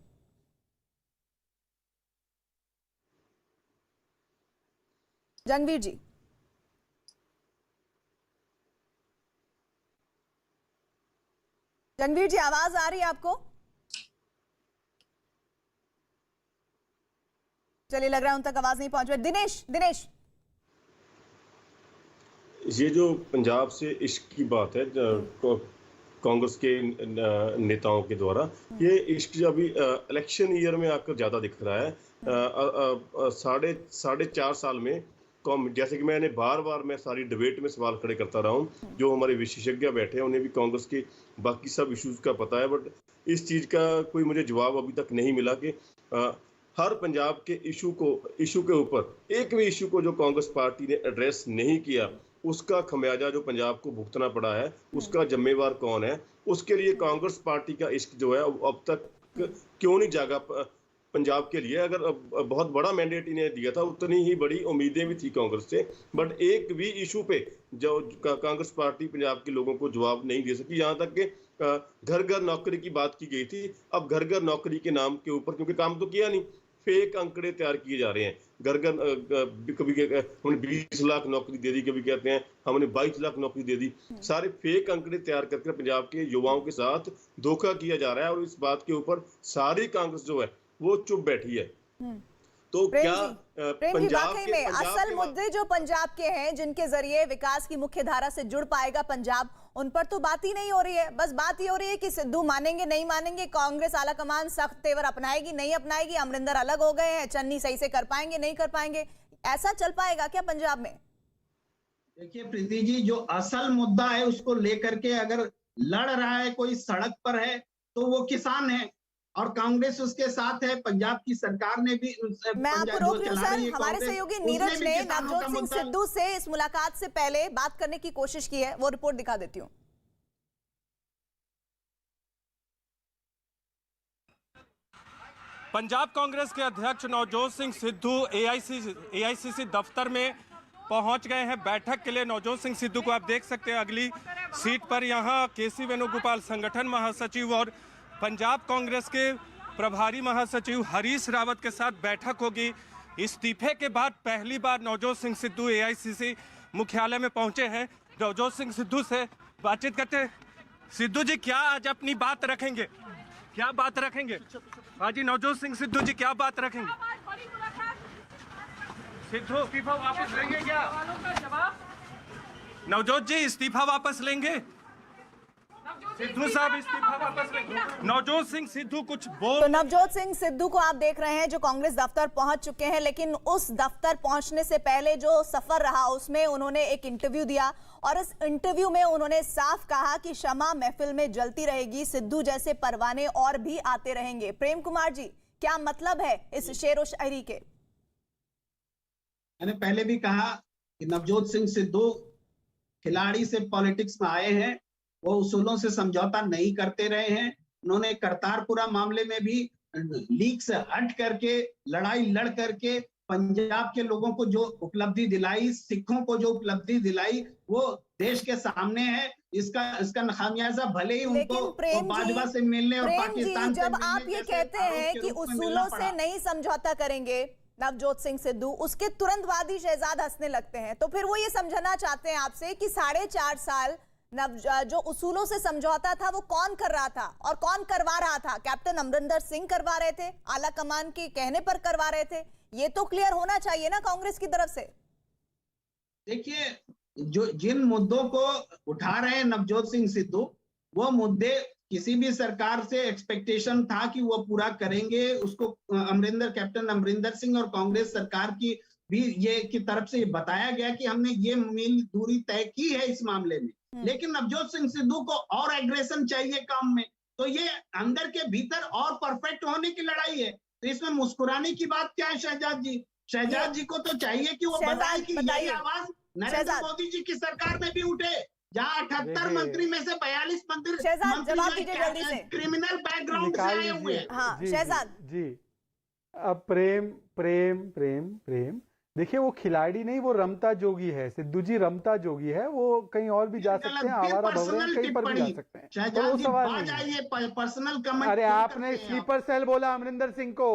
[SPEAKER 1] जंगवीर जी, जंगवीर जी, आवाज आ रही है आपको? चलिए, लग रहा है उन तक आवाज नहीं पहुंच रही। दिनेश,
[SPEAKER 7] ये जो पंजाब से इश्क की बात है कांग्रेस के नेताओं के द्वारा, ये इश्क अभी इलेक्शन ईयर में आकर ज्यादा दिख रहा है। साढ़े 4 साल में, जैसे कि मैंने बार मैं सारी डिबेट में सवाल खड़े करता रहा हूँ, जो हमारे विशेषज्ञ बैठे हैं उन्हें भी कांग्रेस के बाकी सब इश्यूज का पता है, बट इस चीज का कोई मुझे जवाब अभी तक नहीं मिला कि हर पंजाब के इशू के ऊपर एक भी इशू को जो कांग्रेस पार्टी ने एड्रेस नहीं किया, उसका खमियाजा जो पंजाब को भुगतना पड़ा है, उसका जिम्मेवार कौन है? उसके लिए कांग्रेस पार्टी का इश्क जो है अब तक क्यों नहीं जागा पंजाब के लिए? अगर बहुत बड़ा मैंडेट इन्हें दिया था, उतनी ही बड़ी उम्मीदें भी थी कांग्रेस से, बट एक भी इशू पे जो कांग्रेस पार्टी पंजाब के लोगों को जवाब नहीं दे सकी। यहाँ तक कि घर घर नौकरी की बात की गई थी, अब घर घर नौकरी के नाम के ऊपर, क्योंकि काम तो किया नहीं, फेक आंकड़े तैयार किए जा रहे हैं। घर घर कभी हमने 20 लाख नौकरी दे दी, कभी कहते हैं हमने 22 लाख नौकरी दे दी। सारे फेक आंकड़े तैयार करके पंजाब के युवाओं के साथ धोखा किया जा रहा है, और इस बात के ऊपर सारी कांग्रेस जो है वो चुप बैठी है। तो क्या
[SPEAKER 1] पंजाब में असल मुद्दे जो पंजाब के हैं, जिनके जरिए विकास की मुख्य धारा से जुड़ पाएगा पंजाब, उन पर तो बात ही नहीं हो रही है। बस बात ही हो रही है कि सिद्धू मानेंगे नहीं मानेंगे, कांग्रेस आलाकमान सख्त तेवर अपनाएगी नहीं अपनाएगी, अमरिंदर अलग हो गए हैं, चन्नी सही से कर पाएंगे नहीं कर पाएंगे, ऐसा चल पाएगा क्या पंजाब में?
[SPEAKER 4] देखिए प्रीति जी, जो असल मुद्दा है उसको लेकर के अगर लड़ रहा है कोई सड़क पर है तो वो किसान है, और कांग्रेस उसके साथ है। पंजाब की सरकार ने भी,
[SPEAKER 1] मैं आपको रोक रही हूं सर, हमारे सहयोगी नीरज ने नवजोत सिंह सिद्धू से इस मुलाकात से पहले बात करने की कोशिश की है, वो रिपोर्ट दिखा देती हूं।
[SPEAKER 3] पंजाब कांग्रेस के अध्यक्ष नवजोत सिंह सिद्धू एआईसीसी दफ्तर में पहुंच गए हैं बैठक के लिए। नवजोत सिंह सिद्धू को आप देख सकते हैं अगली सीट पर, यहाँ केसी वेणुगोपाल संगठन महासचिव और पंजाब कांग्रेस के प्रभारी महासचिव हरीश रावत के साथ बैठक होगी। इस्तीफे के बाद पहली बार नवजोत सिंह सिद्धू एआईसीसी मुख्यालय में पहुंचे हैं। नवजोत सिंह सिद्धू से बातचीत करते हैं। सिद्धू जी, क्या आज अपनी बात रखेंगे? क्या बात रखेंगे? हाँ जी, नवजोत सिंह सिद्धू जी क्या बात रखेंगे? सिद्धू इस्तीफा वापस लेंगे क्या? नवजोत जी इस्तीफा वापस लेंगे? सिद्धू साहब इस्तीफा वापस लेंगे? नवजोत सिंह सिद्धू कुछ बोल।
[SPEAKER 1] तो नवजोत सिंह सिद्धू को आप देख रहे हैं जो कांग्रेस दफ्तर पहुंच चुके हैं, लेकिन उस दफ्तर पहुंचने से पहले जो सफर रहा उसमें उन्होंने एक इंटरव्यू दिया, और इस इंटरव्यू में उन्होंने साफ कहा कि शमा महफिल में जलती रहेगी, सिद्धू जैसे परवाने और भी आते रहेंगे। प्रेम कुमार जी, क्या मतलब है इस शेरो शायरी के?
[SPEAKER 4] मैंने पहले भी कहा कि नवजोत सिंह सिद्धू खिलाड़ी से पॉलिटिक्स में आए हैं, वो उसूलों से समझौता नहीं करते रहे हैं। उन्होंने करतारपुरा मामले में भी लीक से हट करके, लड़ाई लड़ करके पंजाब के लोगों को जो उपलब्धि दिलाई, सिखों को जो उपलब्धि दिलाई, वो देश के सामने है। इसका खामियाजा भले ही उनको बाजवा से मिलने और पाकिस्तान से
[SPEAKER 1] जब आप ये कहते हैं कि उसूलों से नहीं समझौता करेंगे नवजोत सिंह सिद्धू, उसके तुरंत बाद ही शहजाद हंसने लगते हैं, तो फिर वो ये समझना चाहते हैं आपसे कि 4.5 साल जो उसूलों से समझौता था वो कौन कर रहा था और कौन करवा रहा था? कैप्टन अमरिंदर सिंह करवा रहे थे, आला कमान के कहने पर करवा रहे थे? ये तो क्लियर होना चाहिए ना कांग्रेस की तरफ से।
[SPEAKER 4] देखिए, जो जिन मुद्दों को उठा रहे हैं नवजोत सिंह सिद्धू, वो मुद्दे किसी भी सरकार से एक्सपेक्टेशन था कि वो पूरा करेंगे। उसको कैप्टन अमरिंदर सिंह और कांग्रेस सरकार की भी ये की तरफ से बताया गया कि हमने ये मील दूरी तय की है इस मामले में। लेकिन नवजोत सिंह सिद्धू को और एग्रेशन चाहिए काम में, तो ये अंदर के भीतर और परफेक्ट होने की लड़ाई है। तो इसमें मुस्कुराने की बात क्या है शहजाद जी? शहजाद जी को तो चाहिए कि वो बताए कि ये आवाज नरेंद्र मोदी जी की सरकार में भी उठे, जहाँ 78 मंत्री में से 42 मंत्री क्रिमिनल बैकग्राउंड से आए हुए हैं।
[SPEAKER 1] हाँ, शहजाद
[SPEAKER 5] जी, अब प्रेम देखिए वो खिलाड़ी नहीं, वो रमता जोगी है। सिद्धू जी रमता जोगी है, वो कहीं और भी जा सकते हैं, आवारा भवरे कहीं पर भी जा सकते हैं, तो वो सवाल नहीं है।
[SPEAKER 4] पर्सनल कमेंट
[SPEAKER 5] अरे आपने स्लीपर सेल बोला अमरिंदर सिंह को,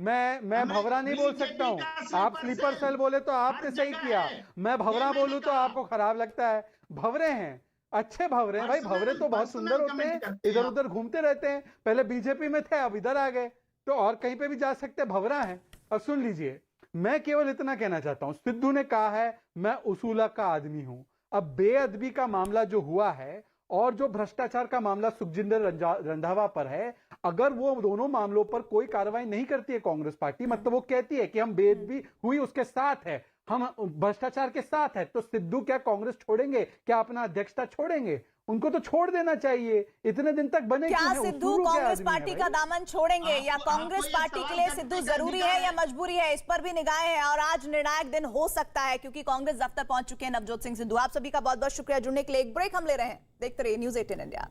[SPEAKER 5] मैं भवरा नहीं बोल सकता हूँ। आप स्लीपर सेल बोले तो आपने सही किया, मैं भवरा बोलूं तो आपको खराब लगता है। भवरे हैं, अच्छे भवरे हैं भाई, भवरे तो बहुत सुंदर होते हैं, इधर उधर घूमते रहते हैं। पहले बीजेपी में थे, अब इधर आ गए, तो और कहीं पे भी जा सकते, भवरा है। अब सुन लीजिए, मैं केवल इतना कहना चाहता हूं, सिद्धू ने कहा है मैं उसूला का आदमी हूं। अब बेअदबी का मामला जो हुआ है और जो भ्रष्टाचार का मामला सुखजिंदर रंधावा पर है, अगर वो दोनों मामलों पर कोई कार्रवाई नहीं करती है कांग्रेस पार्टी, मतलब वो कहती है कि हम बेअदबी हुई उसके साथ है, हम भ्रष्टाचार के साथ है, तो सिद्धू क्या कांग्रेस छोड़ेंगे? क्या अपना अध्यक्षता छोड़ेंगे? उनको तो छोड़ देना चाहिए। इतने दिन तक बने
[SPEAKER 1] क्या सिद्धू कांग्रेस पार्टी का दामन छोड़ेंगे या कांग्रेस पार्टी के लिए सिद्धू जरूरी है या मजबूरी है? इस पर भी निगाहें हैं और आज निर्णायक दिन हो सकता है क्योंकि कांग्रेस दफ्तर पहुंच चुके हैं नवजोत सिंह सिद्धू। आप सभी का बहुत बहुत शुक्रिया जुड़ने के लिए। एक ब्रेक हम ले रहे हैं, देखते रहिए न्यूज़ 18 इंडिया।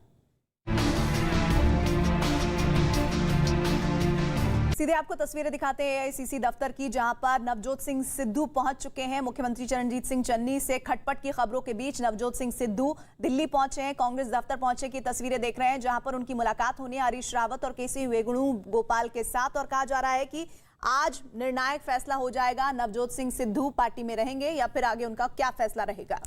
[SPEAKER 1] सीधे आपको तस्वीरें दिखाते हैं एआईसीसी दफ्तर की, जहां पर नवजोत सिंह सिद्धू पहुंच चुके हैं। मुख्यमंत्री चरणजीत सिंह चन्नी से खटपट की खबरों के बीच नवजोत सिंह सिद्धू दिल्ली पहुंचे हैं, कांग्रेस दफ्तर पहुंचे की तस्वीरें देख रहे हैं, जहां पर उनकी मुलाकात होनी है हरीश रावत और केसी वेणुगोपाल के साथ। और कहा जा रहा है कि आज निर्णायक फैसला हो जाएगा, नवजोत सिंह सिद्धू पार्टी में रहेंगे या फिर आगे उनका क्या फैसला रहेगा।